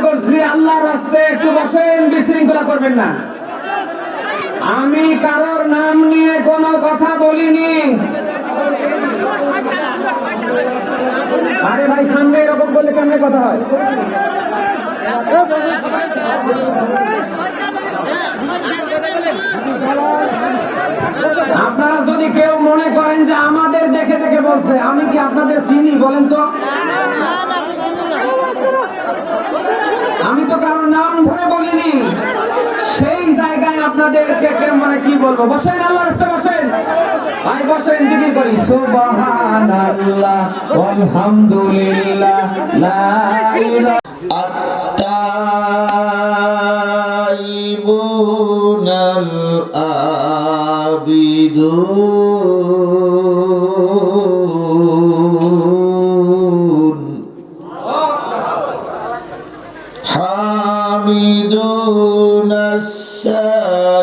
করছি আল্লাহর রাস্তায় একটু বসেন, বিশৃঙ্খলা করবেন না। আমি কারোর নাম নিয়ে কোনো কথা বলিনি। আরে ভাই সামনে এরকম বললে কেমনে কথা হয়? আপনারা যদি কেউ মনে করেন যে আমাদের দেখে দেখে বলছে, আমি কি আপনাদের চিনি বলেন তো? আমি তো কারোর নাম ধরে বলিনি। সেই জায়গায় আপনাদেরকে মানে কি বলবো? বসেন, আল্লাহর রাস্তায় বসেন ভাই, বসেন। জিকির করি সুবহানাল্লাহ আলহামদুলিল্লাহ লা ইলাহা আত-তাইবুনাল আবিদুন হামিদুনাস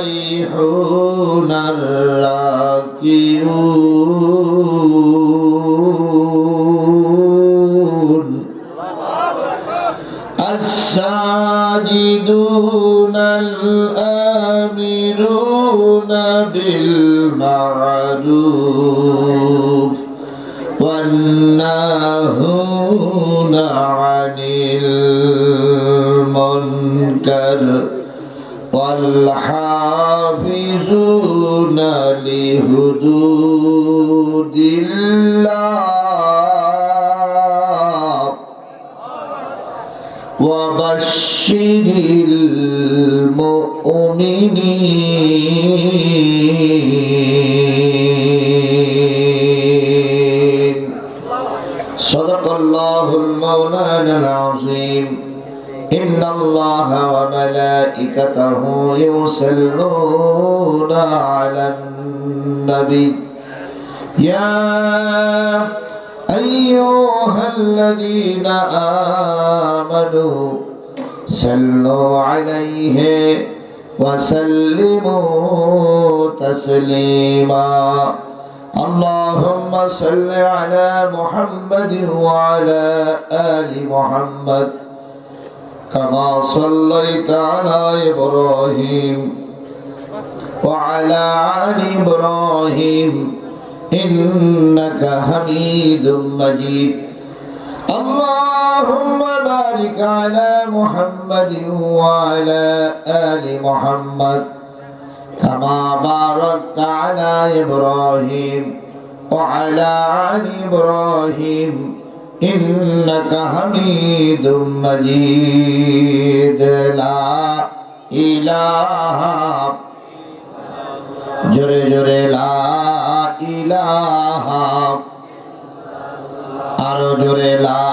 সাইহুনার রাকিউন as-sajidunal amiruna bil ma'ruf wan nahuna 'anil munkar wal hafizuna li hududillah wa bashshiril mu'minin. Sadaqallahul mawlanal azim. Inna Allaha wa malaikatahu yusalluna 'alan nabi. Ya ayyuhalladhina amanu sallu 'alaihi wa sallimu taslima. Allahumma salli 'ala Muhammadin wa 'ala ali Muhammad kama sallaita 'ala Ibrahim wa 'ala ali Ibrahim innaka Hamidum Majid. Allahumma barik 'ala Muhammadin wa 'ala ali Muhammad kama barakta 'ala Ibrahim wa 'ala ali Ibrahim innaka Hamidum Majid. La ilaha jore jore la ilaha aro jore la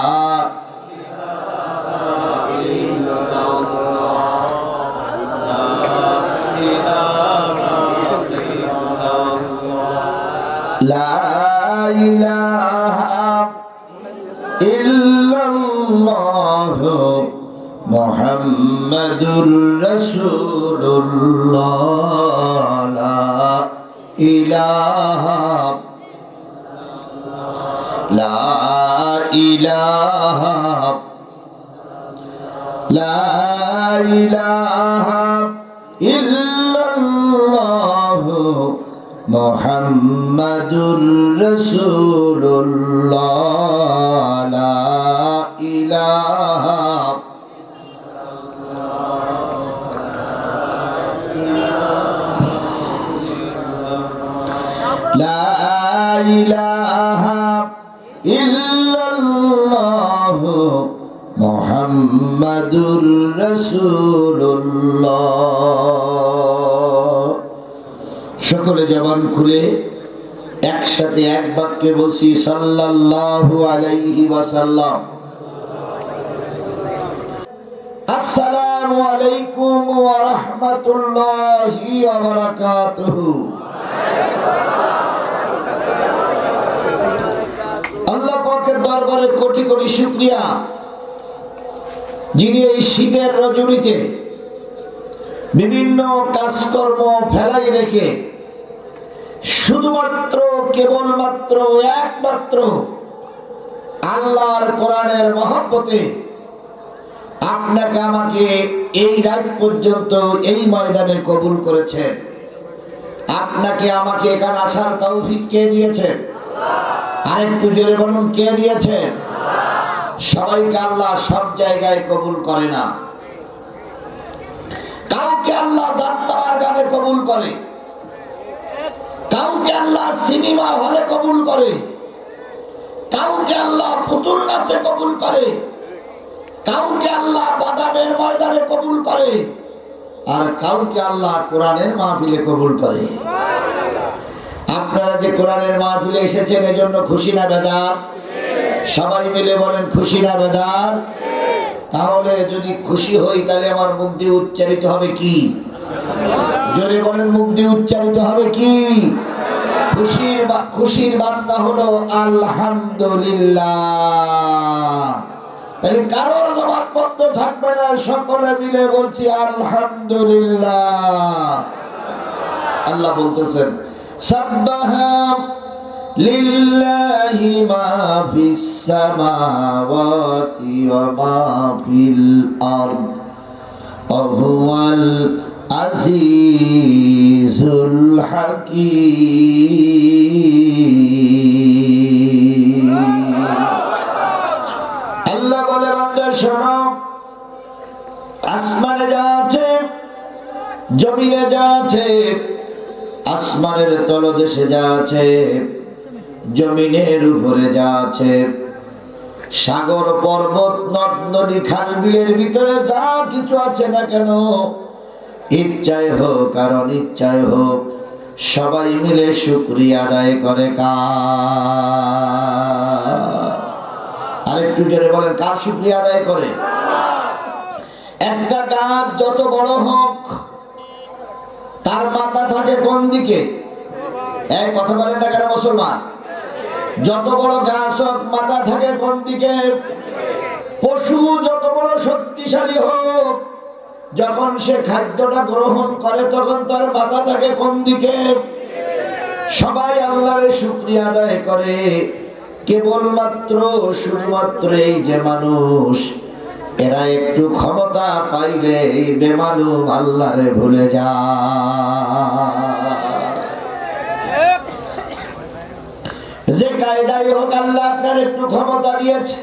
la ilaha illallah Muhammadur Rasulullah. La ilaha la ilaha la ilaha illallah Muhammadur Rasulullah. La ilaha la ilaha illallah Muhammadur Rasulullah. সকলে জবান খুলে একসাথে এক বাক্যে বলছি সাল্লাল্লাহু আলাইহি ওয়াসাল্লাম। আসসালামু আলাইকুম ওয়া রাহমাতুল্লাহি ওয়া বারাকাতুহু। আল্লাহ পাকের দরবারে কোটি কোটি শুকরিয়া, যিনি এই শীতের রজনীতে বিভিন্ন কাজকর্ম ফেলাই রেখে শুধুমাত্র কেবলমাত্র একমাত্র আল্লাহর কোরআনের মহব্বতে আপনাকে আমাকে এই রাত পর্যন্ত এই ময়দানে কবুল করেছেন। আপনাকে আমাকে এখানে আসার তৌফিক কে দিয়েছেন? আরেকটু জোরে বলুন, কে দিয়েছেন? সবাইকে আল্লাহ সব জায়গায় কবুল করে না। কাউকে আল্লাহ যাত্রার গানে কবুল করে, কাউকে আল্লাহ সিনেমা হলে কবুল করে, কাউকে আল্লাহ পুতুল নাচে কবুল করে, কাউকে আল্লাহ বাদামের ময়দানে কবুল করে, আর কাউকে আল্লাহ কোরআনের মাহফিলে কবুল করে। আপনারা যে কোরআনের মাহফিলে এসেছেন এজন্য খুশি না বেজার? সবাই মিলে বলেন খুশি না বেজার? তাহলে যদি খুশি হই তাহলে আমার মুখ দিয়ে উচ্চারিত হবে কি? জোরে বলেন, মুখ দিয়ে উচ্চারিত হবে কি? খুশির বার্তা হলো আলহামদুলিল্লাহ। তাহলে কারোর জবাববদ্ধ থাকবে না, সকলে মিলে বলছি আলহামদুলিল্লাহ। আল্লাহ বলতেছেন সাব্বাহা লিল্লাহি মা ফিস সামাওয়াতি ওয়া মা ফিল আরদ ওয়া হুয়াল আজিজুল হাকীম। আল্লাহ বলে, বান্দা শোনো, আসমানে যা আছে, জমিনে যা আছে, আসমানের তলদেশে যা আছে, জমিনের উপরে যা আছে, সাগর পর্বত নদ নদী খাল বিলের ভিতরে যা কিছু আছে না কেন, ইচ্ছায় হোক আর অনিচ্ছায় হোক, সবাই মিলে শুকরিয়া আদায় করে কার? আরেকটু জোরে বলেন, কার শুকরিয়া আদায় করে? একটা গাছ যত বড় হোক তার মাথা থাকে কোন দিকে? এই কথা বলেন না কেন মুসলমান? যত বড় গাছ হোক মাথা থাকে কোন দিকে? পশু যত বড় শক্তিশালী হোক, যখন সে খাদ্যটা গ্রহণ করে তখন তার মাথা থাকে কোন দিকে? সবাই আল্লাহর শুকরিয়া আদায় করে, কেবলমাত্র শুধুমাত্র এই যে মানুষ, এরা একটু ক্ষমতা পাইলে এই বেমালুম আল্লাহরে ভুলে যায়। যে কায়দাই হোক আল্লাহ আপনার একটু ক্ষমতা দিয়েছে,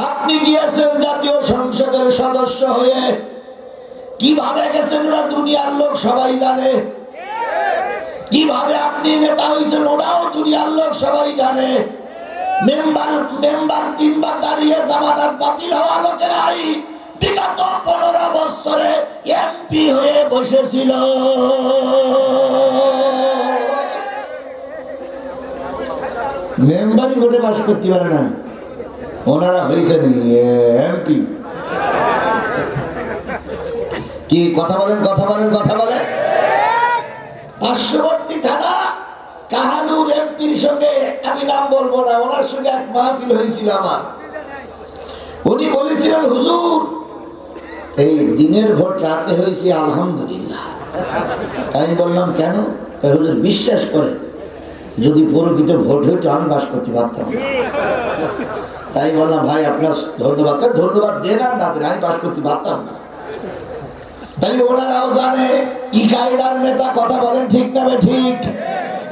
আপনি গিয়েছেন জাতীয় সংসদের সদস্য হয়ে, কিভাবে গেছেন ওরা দুনিয়ার লোক সবাই জানে, কিভাবে আপনি নেতা হয়েছেন ওরাও দুনিয়ার লোক সবাই জানে। মেম্বার 3 বার দাঁড়িয়ে জামানত বাতিল হওয়া লোকেরাই বিগত 15 বছরে এমপি হয়ে বসেছিল। মেম্বারই ভোটে পাস করতে পারে না, ওনারা হয়েছেন এমপি। কি কথা বলেন, কথা বলেন, কথা বলেন। পার্শ্ববর্তী থানা কাহানুর এমপির সঙ্গে, আমি নাম বলবো না, ওনার সঙ্গে এক মাহফিল হয়েছিল আমার। উনি বলেছিলেন, হুজুর এই দিনের ভোট রাতে হয়েছে আলহামদুলিল্লাহ। আমি বললাম কেন? হুজুর বিশ্বাস করে যদি প্রকৃত ভোট হইতো আমি বাস করতে পারতাম না। তাই বললাম ভাই আপনার ধন্যবাদ। ধন্যবাদ দেন আর না দেন, আমি বাস করতে পারতাম না। তাই ওনারাও জানে কি কায়দার নেতা, কথা বলেন ঠিক না ঠিক?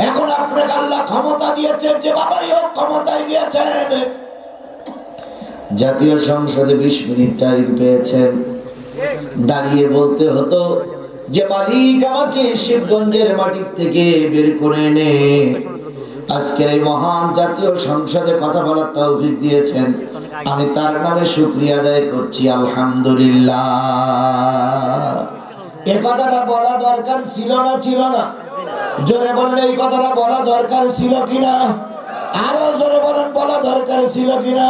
এখন আপনাকে আল্লাহ ক্ষমতা দিয়েছেন, যে বাবাই হোক ক্ষমতায় দিয়েছেন। জাতীয় সংসদে 20 মিনিট টাইম পেয়েছেন, দাঁড়িয়ে বলতে হতো যে মালিক আমাকে শিবগঞ্জের মাটির থেকে বের করে এনে আজকের এই মহান জাতীয় সংসদে কথা বলার তৌফিক দিয়েছেন, আমি তার নামে শুকরিয়া আদায় করছি আলহামদুলিল্লাহ। এ কথাটা বলা দরকার ছিল না, ছিল না? জোরে বলেন, এই কথাটা বলা দরকার ছিল কিনা? আরো জোরে বলেন, বলা দরকার ছিল কিনা?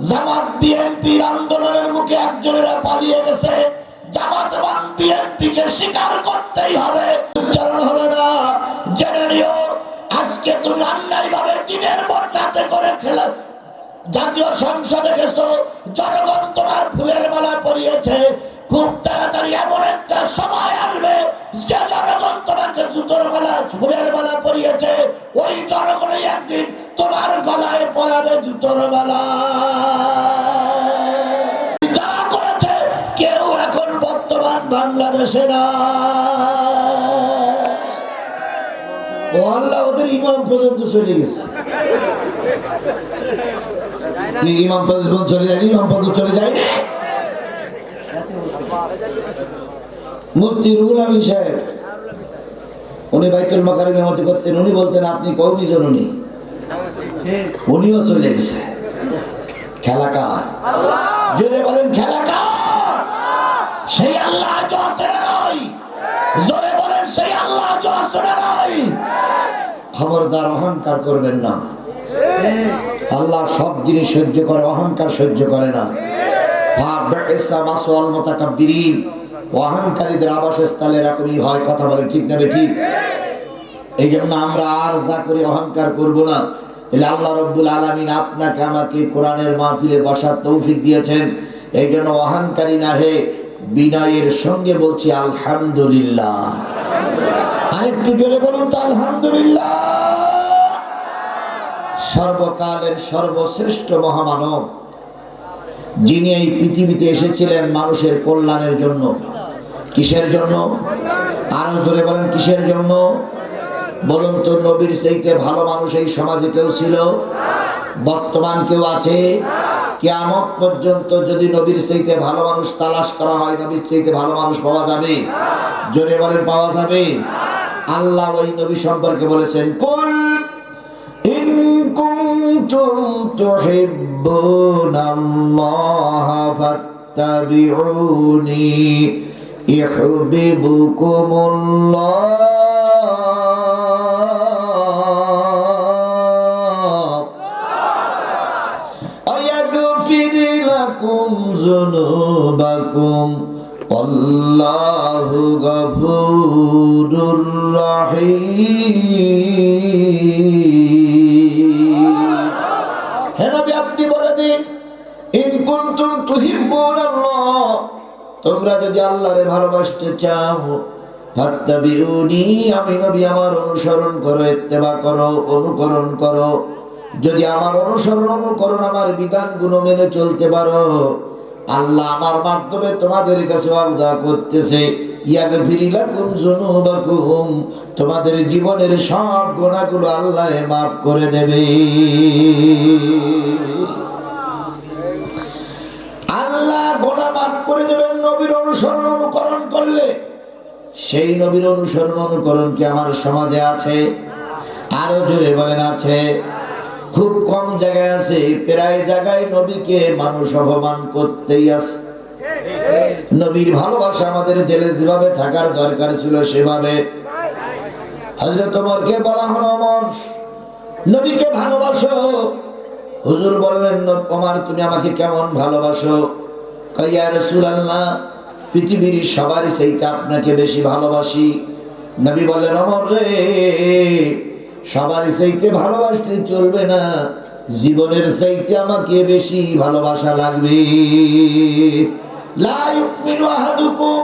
জামাত বিএনপির আন্দোলনের মুখে একজনেরা পালিয়ে গেছে, জামাত এবং বিএনপিকে স্বীকার করতেই হবে। উচ্চারণ হলো না, জেনে নিও আজকে তুমি অন্যায় ভাবে দিনের ভোট রাতে করে খেলা জাতীয় সংসদে গেছো, জনগণ তোমার ফুলের মালা পরিয়েছে। খুব তাড়াতাড়ি এমন একটা সময় আসবে যে জনগণ তোমাকে জুতোর মালা, ফুলের মালা পরিয়েছে, ওই জনগণই একদিন তোমার গলায় পরাবে জুতোর মালা। বাংলাদেশে না। ও আল্লাহ, ওদের ইমাম পর্যন্ত চলে গেছে। ইমাম পর্যন্ত চলে যায়নি, ইমাম পর্যন্ত চলে যায়নি। মুফতি রুহুল আমিন সাহেব, উনি বাইতুল মাকারিমে ইমামতি করতেন। উনি বলতেন আপনি কওমি জননী, উনিও চলে গেছে। খেলা কার? যদি বলেন খেলা কার? সেই আল্লাহ আজও আছে না নাই? জোরে বলেন সেই আল্লাহ আজও আছে না নাই? খবরদার অহংকার করবেন না। আল্লাহ সব জিনিস সহ্য করে, অহংকার সহ্য করে না। অহংকারীদের আবাসস্থল এরকমই হয়। কথা বলে ঠিক না ঠিক? এই জন্য আমরা আর যা করি অহংকার করব না। আল্লাহ রাব্বুল আলামিন আপনাকে আমাকে কোরআনের মাহফিলে বসার তৌফিক দিয়েছেন। এই জন্য অহংকারী না হে বিনয়ের সঙ্গে বলছি আলহামদুলিল্লাহ। আরেকটু জোরে বলুন তো আলহামদুলিল্লাহ। সর্বকালের সর্বশ্রেষ্ঠ মহামানব, যিনি এই পৃথিবীতে এসেছিলেন মানুষের কল্যাণের জন্য। কিসের জন্য? আরো জোরে বলেন কিসের জন্য? বলুন তো, নবীর চাইতে ভালো মানুষ এই সমাজে কেউ ছিল? বর্তমান কেউ আছে? কিয়ামত পর্যন্ত যদি নবীর চাইতে ভালো মানুষ তালাশ করা হয়, নবীর চাইতে ভালো মানুষ পাওয়া যাবে? জোরে বলেন পাওয়া যাবে? আল্লাহ ওই নবী সম্পর্কে বলেছেন, কুল ইন কুনতুম তুহিব্বুনাল্লাহা ফাত্তাবিউনি ইউহিব্বুকুমুল্লাহ ويغفر لكم ذنوبكم والله غفور رحيم। হে নবী, আপনি বলে দিন, ইন কুনতুম তুহিব্বুনাল্লাহ, তোমরা যদি আল্লাহরে ভালোবাসতে চাও, ফাত্তাবিউনি, আমি নবী আমার অনুসরণ করো, ইত্তেবা করো, অনুকরণ করো। যদি আমার অনুসরণ অনুকরণ আমার বিধানগুলো মেনে চলতে পারো, আল্লাহ আমার মাধ্যমে তোমাদের কাছে ওয়াদা করতেছে, ইয়াগফির লাকুম যুনুবাকুম, তোমাদের জীবনের সব গুনাহগুলো আল্লাহ মাফ করে দেবে। আল্লাহ গুনাহ মাফ করে দেবেন নবীর অনুসরণ অনুকরণ করলে। সেই নবীর অনুসরণ অনুকরণ কি আমার সমাজে আছে? আরো জোরে বলেন আছে? খুব কম জায়গায় আছে। প্রায় জায়গায় নবীকে মানুষ অপমান করতেই আছে। নবীর ভালোবাসা আমাদের দিলে যেভাবে থাকার দরকার ছিল সেভাবে। হযরত ওমরকে বলা হলো, ওমর নবীকে ভালোবাসো। হুজুর বললেন, ওমর তুমি আমাকে কেমন ভালোবাসো? কয়, ইয়া রাসূলুল্লাহ, পৃথিবীর সবার চাইতে আপনাকে বেশি ভালোবাসি। নবী বললেন, ওমর রে, সবার চাইতে ভালোবাসতে চলবে না, জীবনের চাইতে আমাকে বেশি ভালোবাসা লাগবে। লা ইউমিনু আহাদুকুম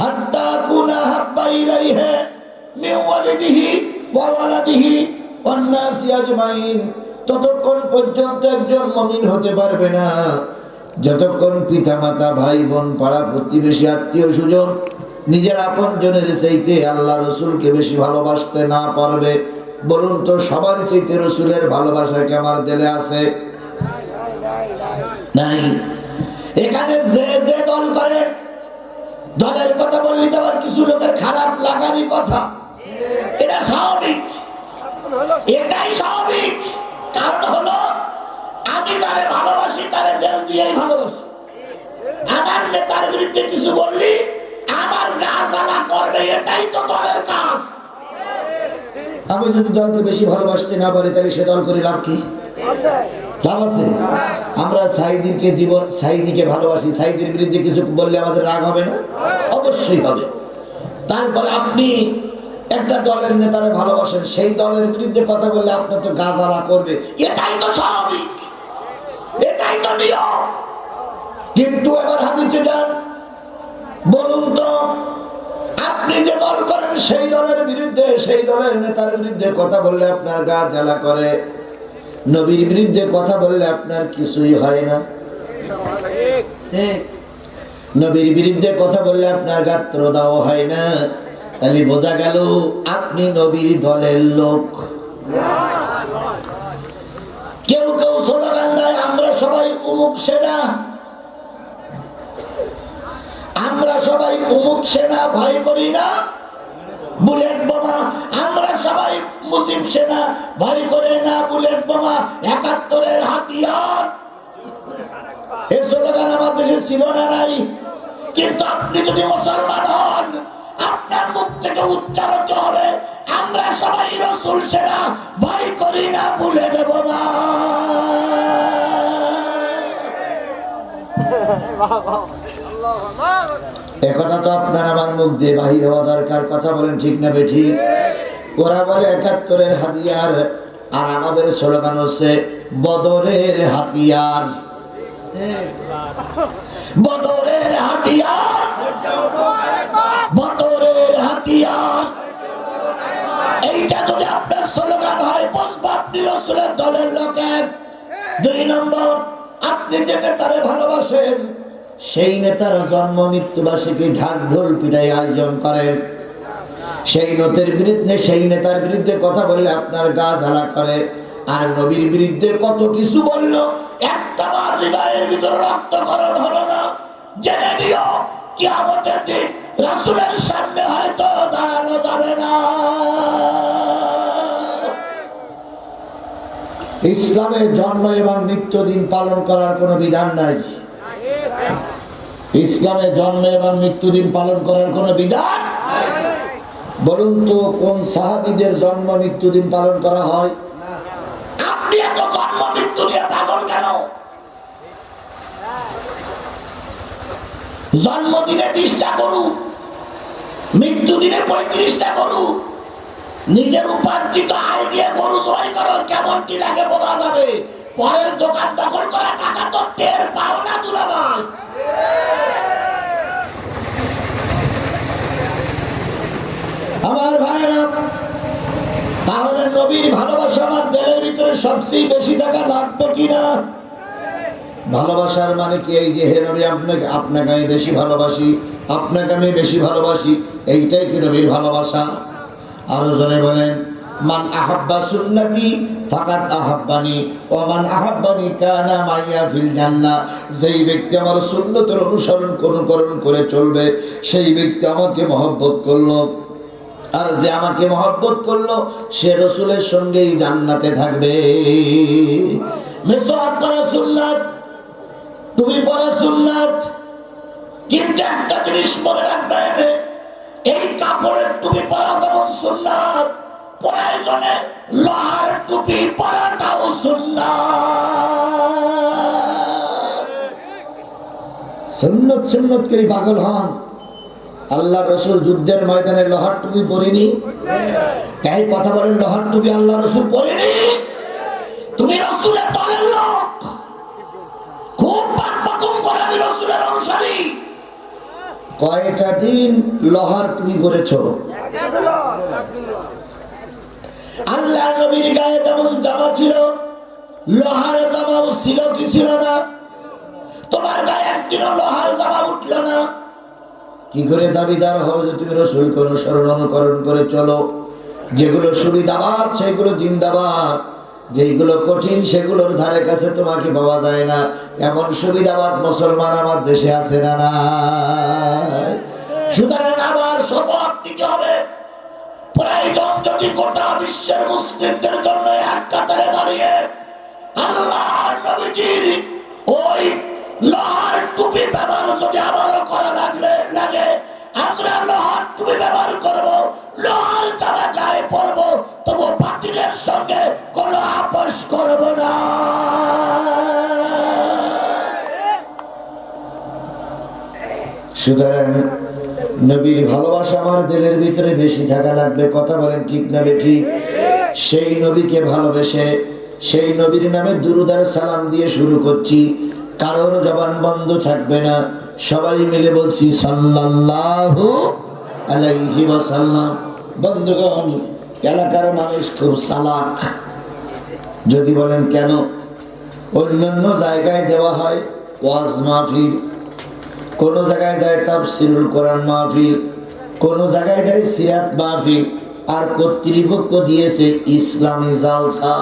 হাত্তা কুনা হাব্বা ইলাইহি মিন ওয়ালিদিহি ওয়া ওয়ালাদিহি ওয়ান নাসি আজমাইন, ততক্ষণ পর্যন্ত একজন মুমিন হতে পারবে না যতক্ষণ পিতামাতা, ভাই বোন, পাড়া প্রতিবেশী, আত্মীয় স্বজন, নিজের আপনজনের চাইতে আল্লাহ রাসূলকে বেশি ভালোবাসতে না পারবে। বলুন তো, সবার চাইতে রাসূলের ভালোবাসা কি আমার দিলে আছে? নাই। এখানে যে যে দল করে, দলের কথা বললি তো আবার কিছু লোকের খারাপ লাগারই কথা। এটা স্বাভাবিক, এটাই স্বাভাবিক। কারণ হলো, আমি যারে ভালোবাসি তারে দেল দিয়েই ভালোবাসি। আমার নেতার বিরুদ্ধে কিছু বললি আমার গা জ্বালা করবে, এটাই তো দলের কাজ। আমি যদি দলকে বেশি ভালোবাসতে না পারি, তাহলে সে দল করে লাভ কি? লাভ আছে? আমরা সাইদিকে ভালোবাসি, সাইদির বিরুদ্ধে কিছু বললে আমাদের রাগ হবে না? অবশ্যই হবে। তারপরে আপনি একটা দলের নেতারে ভালোবাসেন, সেই দলের বিরুদ্ধে কথা বললে আপনার তো গা জ্বালা করবে, এটাই তো স্বাভাবিক, এটাই তো নিয়ম। কিন্তু এবার হাদিসে যান, বলুন তো, আপনি যে দল করেন সেই দলের বিরুদ্ধে, সেই দলের নেতার বিরুদ্ধে কথা বললে আপনার গা জ্বালা করে, নবীর বিরুদ্ধে কথা বললে আপনার কিছুই হয় না? নবীর বিরুদ্ধে কথা বললে আপনার গাত্র দাও হয় না, তাহলে বোঝা গেল আপনি নবীর দলের লোক। কেউ কেউ স্লোগান দেয় আমরা সবাই অমুক সেনা, আমরা সবাই অমুক সেনা ভয় করি না বুলেট বোমা, আমরা সবাই মুজিব সেনা ভয় করে না বুলেট বোমা, ৭১-এর হাতিয়ার। এই স্লোগান আমার দেশে ছিল না নাই? কিন্তু আপনি যদি মুসলমান হন, আপনার মুখ থেকে উচ্চারিত হবে আমরা সবাই রাসূল সেনা ভয় করি না বুলেট বোমা। একথা তো আপনার আমার মুখ দিয়ে বাহির হওয়া দরকার। কথা বলেন ঠিক না বেঠিক? ওরা বলে ৭১-এর হাতিয়ার, আর আমাদের স্লোগান হচ্ছে বদরের হাতিয়ার। বদরের হাতিয়ার, বদরের হাতিয়ার। এইটা যদি আপনার স্লোগান হয়, বুঝবো আপনি রাসূলের দলের লোক। ২ নম্বর, আপনি যে নেতারে ভালোবাসেন, সেই নেতার জন্ম মৃত্যু বার্ষিকী ঢাক ঢোল পিটাই আয়োজন করেন। সেই নেতার বিরুদ্ধে কথা বললে আপনার গা জ্বালা করে। আর নবীর বিরুদ্ধে কত কিছু বললো, একটাবার হৃদয়ের ভিতরে রক্তক্ষরণ হলো না। জেনে নিও কিয়ামতের দিন রাসূলের সামনে হয়তো দাঁড়ানো যাবে না। ইসলামের জন্ম এবং মৃত্যু দিন পালন করার কোনো বিধান নাই। ইসলামের জন্ম এবং মৃত্যু দিন পালন করার কোনো বিধান? বলুন তো কোন সাহাবীদের জন্ম মৃত্যু দিন পালন করা হয়? আপনি এত জন্ম মৃত্যু নিয়ে পাগল কেন? জন্মদিনে 20টা গরু, মৃত্যু দিনে 35টা গরু। নিজের উপার্জিত আয় দিয়ে গরু জবাই করো, কেমন কি লাগে বোঝা যাবে। পরের দোকান দখল করা টাকা তো টের পাও না দুলাভাই। আমার ভাইরা, তাহলে নবীর ভালোবাসা আমার দিলের ভিতরে সবচেয়ে বেশি টাকা লাগবে কিনা? ভালোবাসার মানে কি এই যে হে নবী আপনাকে আমি বেশি ভালোবাসি, আপনাকে আমি বেশি ভালোবাসি, এইটাই কি নবীর ভালোবাসা? আরো জনে বলেন মান আহাব্বা সুন্নতি ফাকাত আহাব্বানি ওয়া মান আহাব্বানি কানা মাইয়া ফিল জান্নাহ। যেই ব্যক্তি আমার সুন্নতের অনুসরণ করে চলবে, সেই ব্যক্তি আমাকে মহব্বত করলো, আর যে আমাকে মহব্বত করলো সে রাসূলের সঙ্গেই জান্নাতে থাকবে। মিসওয়াক করা সুন্নাত, টুপি পরা সুন্নাত, কিন্তু একটা জিনিস মনে রাখবেন, এই কাপড়ের টুপি পরা যেমন সুন্নাত, প্রয়োজনে লোহার টুপি পরাটাও সুন্নাত। সুন্নত সুন্নত করে পাগল হন। আল্লাহ রাসূল যুদ্ধের ময়দানে লোহার টুপি পরেনি? তাই কথা বলেন, লোহার টুপি আল্লাহ রাসূল পরেনি? তুমি রাসূলের দলের লোক, খুব বাকবাকুম করে আমি রাসূলের অনুসারী। কয়টা দিন লোহার টুপি পরেছো? আল্লাহ নবীর গায়ে যেমন জামা ছিল, লোহার জামাও ছিল কি ছিল না? তোমার গায়ে একদিনও লোহার জামা উঠল না। কি করে দাবিদার হও যে তুমি রাসূলকে অনুকরণ করে চলো? যেগুলো সুবিধাবাদ সেগুলো জিন্দাবাদ, যেগুলো কঠিন সেগুলোর ধারে কাছে তোমাকে পাওয়া যায় না। এমন সুবিধাবাদ মুসলমান আমার দেশে আছে না নাই? সুতরাং আবার শপথ নিতে হবে, প্রয়োজন যদি গোটা বিশ্বের মুসলিমদের জন্য এক কাতারে দাঁড়িয়ে আল্লাহর নবীজির ওই লোহার টুপি ব্যবহার যদি আবারও করা লাগে, আমরা লোহার টুপি ব্যবহার করব, লোহার জামা গায়ে পরব, তবু বাতিলের সঙ্গে কোনো আপোষ করব না। সুতরাং নবীর ভালোবাসা আমার দিলের ভিতরে বেশি থাকা লাগবে। কথা বলেন ঠিক না বেঠিক? সেই নবীকে ভালোবেসে সেই নবীর নামে দুরূদ আর সালাম দিয়ে শুরু করছি। কারোর জবান বন্ধ থাকবে না, সবাই মিলে বলছি সাল্লাল্লাহু আলাইহি ওয়াসাল্লাম। বন্ধুগণ, এলাকার মানুষ খুব চালাক। যদি বলেন কেন? অন্যান্য জায়গায় দেওয়া হয় ওয়াজ মাহফিল, কোন জায়গায় যায় তাফসীরুল কোরআন মাহফিল, কোন জায়গায় যায় সিরাত মাহফিল, আর কর্তৃপক্ষ দিয়েছে ইসলামী জালসা।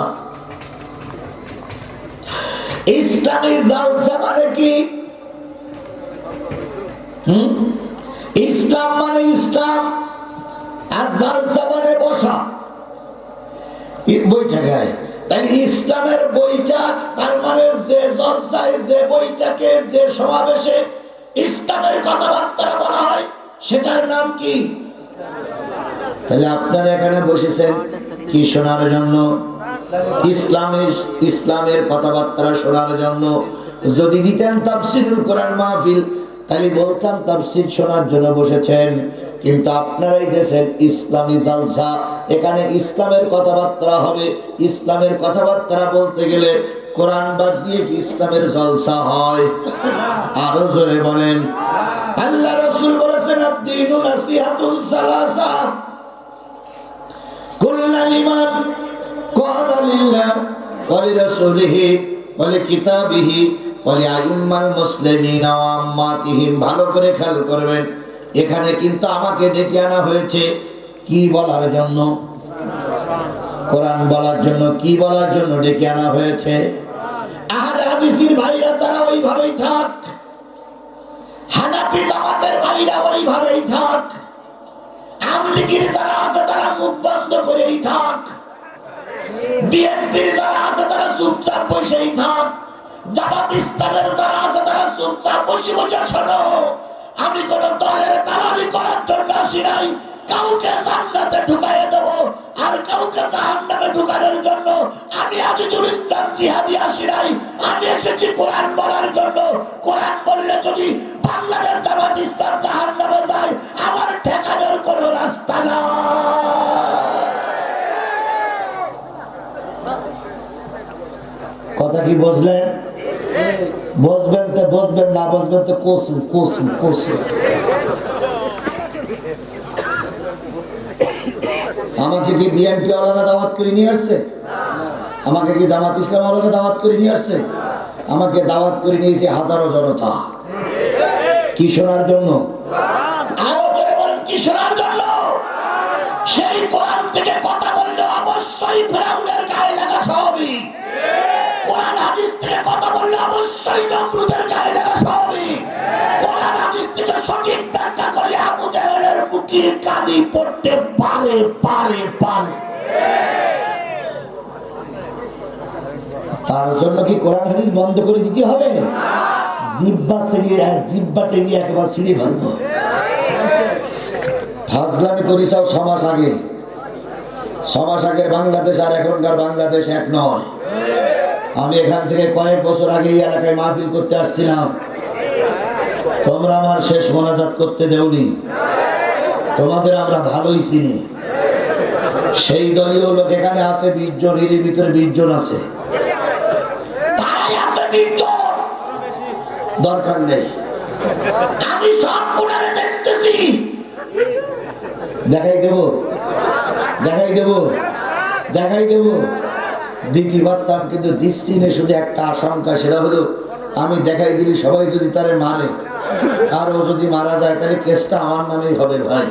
ইসলামী জালসা মানে কি? ইসলাম মানে ইসলাম, আর জালসা মানে বসা, বৈঠক হয়। তাই ইসলামের বৈঠক, তার মানে যে জলসায়, যে বৈঠকে, যে সমাবেশে ইসলামের কথাবার্তা বলা হয় সেটার নাম কি? তাহলে আপনারা এখানে বসেছেন কি শোনার জন্য? ইসলামের কথাবার্তা শোনার জন্য। যদি দিতেন তাফসীরুল কোরআন মাহফিল, তাহলে বলতাম তাফসীর শোনার জন্য বসেছেন। কিন্তু আপনারাই দেশের ইসলামী জালসা, এখানে ইসলামের কথাবার্তা হবে। ইসলামের কথাবার্তা বলতে গেলে কোরআন বাদ দিয়ে কি ইসলামের জলসা হয়? আরো জোরে বলেন। আল্লাহ রাসূল বলেছেন আদ-দীনু নাসিহাতুন সালাসা কুল্লু লিমান ক্বালা লিল্লাহ ওয়া লিরাসূলিহি ওয়া লিকিতাবিহি ওয়া লিআইম্মাল মুসলিমিনা ওয়া আম্মাতিহিম। ভালো করে খেয়াল করবেন, এখানে কিন্তু আমাকে ডেকে আনা হয়েছে কি বলার জন্য? কোরআন বলার জন্য। কি বলার জন্য ডেকে আনা হয়েছে? আহলে হাদিসের ভাইরা তারা ওইভাবেই থাক, হানাফি জামাতের ভাইরা ওইভাবেই থাক, আমলিগির যারা আছে তারা মুখ বন্ধ করেই থাক, বিএনপির যারা আছে তারা চুপচাপ বসেই থাক, জামাত ইসলামের যারা আছে তারা চুপচাপ বসে বসে শোনো। আমি কোন দলের দালালি করার জন্য আসি নাই। কাউকে জান্নাতে ঢুকাইয়ে দেব আর কাউকে জাহান্নামে ঢুকানোর জন্য আমি আজিজুল ইসলাম জিহাদি আসি নাই। আমি এসেছি কোরআন বলার জন্য। কোরআন বললে যদি বাংলাদেশ জামাত ইসলাম জাহান্নামে যায়, আমার ঠেকানোর কোনো রাস্তা না। কথা কি বুঝলেন? বুঝবেন তো বুঝবেন, না বুঝবেন তো কসু কসু কসু। আমাকে কি বিএনপি ওয়ালারা দাওয়াত করে নিয়ে আসছে? আমাকে কি জামাত ইসলাম ওয়ালারা দাওয়াত করে নিয়ে আসছে? আমাকে দাওয়াত করে নিয়েছে হাজারো জনতা। কি শোনার জন্য? আরো করে বলেন, কি শোনার জন্য? সেই কোরআন থেকে কথা বললে অবশ্যই ফেরাউনের গায়ে লাগা স্বাভাবিক। কোরআন হাদিস থেকে কথা বললে অবশ্যই নমরুদের গায়ে লাগা স্বাভাবিক। কোরআন হাদিস থেকে সঠিক ব্যাখ্যা করলে আবু জাহেলের মুখে কালি পড়তে পারে পারে পারে। তার জন্য কি কোরআন হাদিস বন্ধ করে দিতে হবে? জিব্বা ছিঁড়িয়ে, জিব্বা টেনে একেবারে ছিঁড়ে ফেলবো। ফাজলামি করিসাও 6 মাস আগে। 6 মাস আগের বাংলাদেশ আর এখনকার বাংলাদেশ এক নয়। আমি এখান থেকে কয়েক বছর আগে এই এলাকায় মাহফিল করতে আসছিলাম। তোমরা আমার শেষ মোনাজাত করতে দেওনি। তোমাদের আমরা ভালোই চিনি। সেই দলীয় লোক এখানে আছে 20 জন, এর ভিতরে 20 জন আছে। তাই আছে 20 জন, দরকার নেই। আমি সব কোণারে দেখতেছি। দেখাই দেব, দেখাই দেব, দেখাই দেব। দিতে পারতাম, কিন্তু দিচ্ছি না। শুধু একটা আশঙ্কা, সেটা হলো আমি দেখাই দিলি সবাই যদি তারে মারে আর ও যদি মারা যায়, তাহলে কেসটা আমার নামেই হবে ভাই।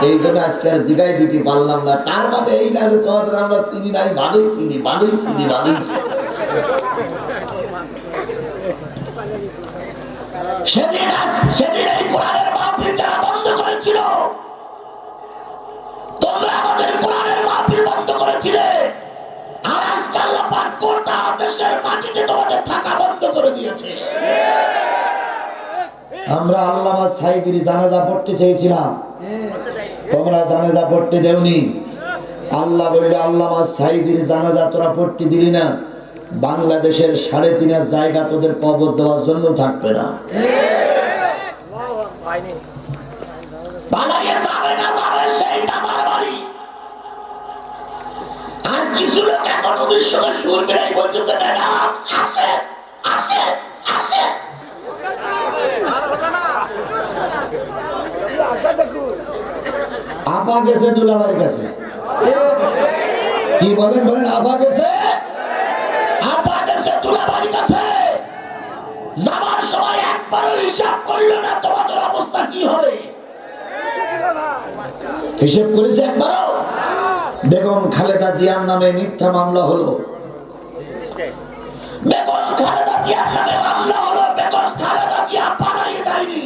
এই জন্য আজকে আর দিঘাই দিতে পারলাম না। তার মানে এই না যে তোমাদের আমরা চিনি নাই, ভালোই চিনি, ভালোই চিনি, ভালোই চিনি। সেদিন এই কোরআনের মাহফিল যারা বন্ধ করেছিল, তোমরা আমাদের কোরআনের মাহফিল বন্ধ করেছিলে, আর আজকে আল্লাহ পাক গোটা দেশের মাটিতে তোমাদের থাকা বন্ধ করে দিয়েছে। আমরা আল্লামা সাইদির জানাজা পড়তে চেয়েছিলাম, তোমরা জানাজা পড়তে দেওনি। আল্লাহ বললে আল্লামা সাইদির জানাজা তোরা পড়তে দিলি না, বাংলাদেশের 3.5 জায়গা তোদের কবর দেওয়ার জন্য থাকবে না। আর কিছু লোক এখন ওদের সঙ্গে সুর বেড়াই বলতেছে, ম্যাডাম আসে আসে আসে। আপা গেছে দুলাভাইয়ের কাছে। কি বলেন বলেন? আপা গেছে, আপা গেছে দুলাভাইয়ের কাছে। যাবার সময় একবারও হিসাব করলো না তোমার হিসেব করেছে একবারও? বেগম খালেদা জিয়ার নামে মিথ্যা মামলা হলো, বেগম খালেদা জিয়ার নামে মামলা হলো, বেগম খালেদা জিয়া পালাইয়ে যায়নি।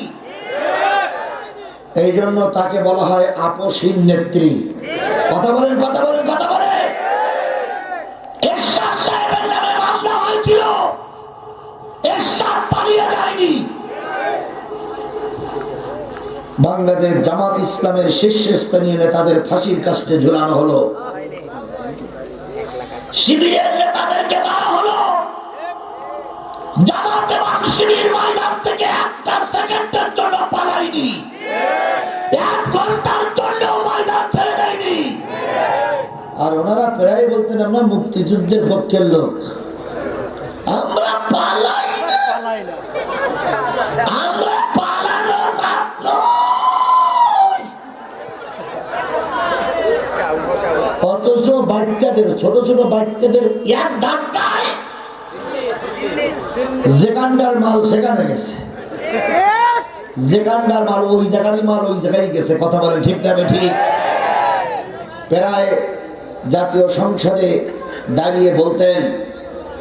এই জন্য তাকে বলা হয় আপসহীন নেত্রী। কথা বলেন, কথা বলেন, কথা বলেন। এরশাদ সাহেবের নামে মামলা হয়েছিল, এরশাদ পালিয়ে যায়নি। বাংলাদেশ জামাত ইসলামের শীর্ষস্থানীয় নেতাদের ফাঁসির কাস্টে ঝুলানো হলো, শিবিরের নেতাদেরকে মারা হলো। জামাত এবং শিবির ময়দান থেকে একটা সেকেন্ডের জন্য পালায়নি, 1 ঘন্টার জন্য ময়দান ছেড়ে দেয়নি। আর ওনারা প্রায় বলতেন আমরা মুক্তিযুদ্ধের পক্ষের লোক, আমরা পালাই না, আমরা পালানো জাত নই। অথচ বাচ্চাদের, ছোট ছোট বাচ্চাদের এক ধাক্কায় যেখানকার মাল সেখানে গেছে, যেখানকার মাল ওই জায়গারই মাল ওই জায়গায় গেছে। কথা বলেন ঠিক না ঠিক? প্রায় জাতীয় সংসদে দাঁড়িয়ে বলতেন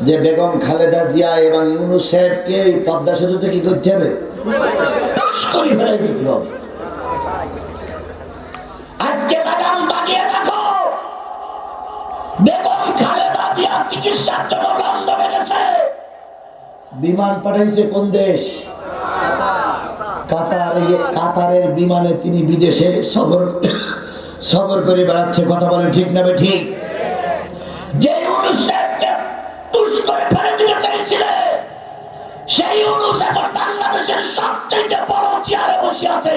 যে বেগম খালেদা জিয়া এবং ইউনূস সাহেবকে পদ্মা সেতুতে কি করতে হবে? তস্করি ফেলাই দিতে হবে। আজকে ম্যাডাম তাকিয়ে দেখো, বেগম খালেদা জিয়া চিকিৎসার জন্য লন্ডনে গেছে, বিমান পাঠাইছে কোন দেশ? কাতারের বিমানে তিনি বিদেশে সফর করে বেড়াচ্ছে। কথা বলেন ঠিক না ঠিক? যে ইউনূস সাহেবকে তুষ করে ফেলে দিতে চাইছিলে, সেই ইউনূস এখন বাংলাদেশের সবচেয়ে বড় চেয়ারে বসে আছে।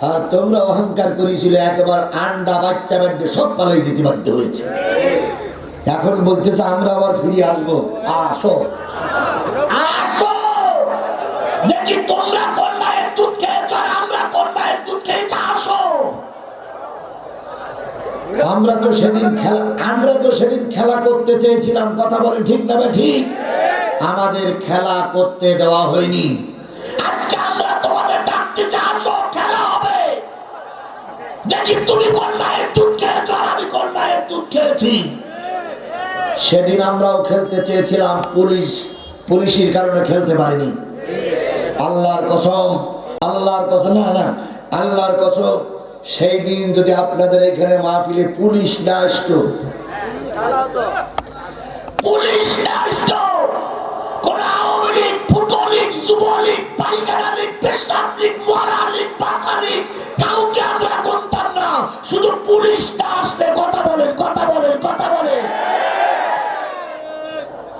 আর তোমরা অহংকার করেছিলে, একবার আন্ডা বাচ্চা বাচ্চা সব পালাই যেতে বাধ্য হয়েছে। এখন বলতেছে আমরা আবার ফিরে আসবো। আসো, আসো, দেখি তোমরা কোন মায়ের দুধ খেয়েছ আর আমরা কোন মায়ের দুধ খেয়েছি। আসো, আমরা তো সেদিন খেলা করতে চেয়েছিলাম। কথা বলেন ঠিক না ঠিক? আমাদের খেলা করতে দেওয়া হয়নি। আজকে আমরা তোমাদের ডাকতেছি, আসো, খেলা হবে। দেখি তুমি কোন মায়ের দুধ খেয়েছ আর আমি কোন মায়ের দুধ খেয়েছি। সেদিন আমরাও খেলতে চেয়েছিলাম, পুলিশের কারণে খেলতে পারিনি। আল্লাহর কসম, আল্লাহর কসম, না আল্লাহর কসম, সেই দিন যদি আপনাদের এখানে মাহফিলে পুলিশ না আসতো, পুলিশ না আসতো, কোন আওয়ামী লীগ, ফুটবলীগ, যুবলীগ, পাইকারা লীগ, পেশাব লীগ, মরা লীগ, বাসা লীগ, কাউকে আমরা গুনতাম না। শুধু পুলিশ না আসলে। কথা বলেন, কথা বলেন, কথা বলেন।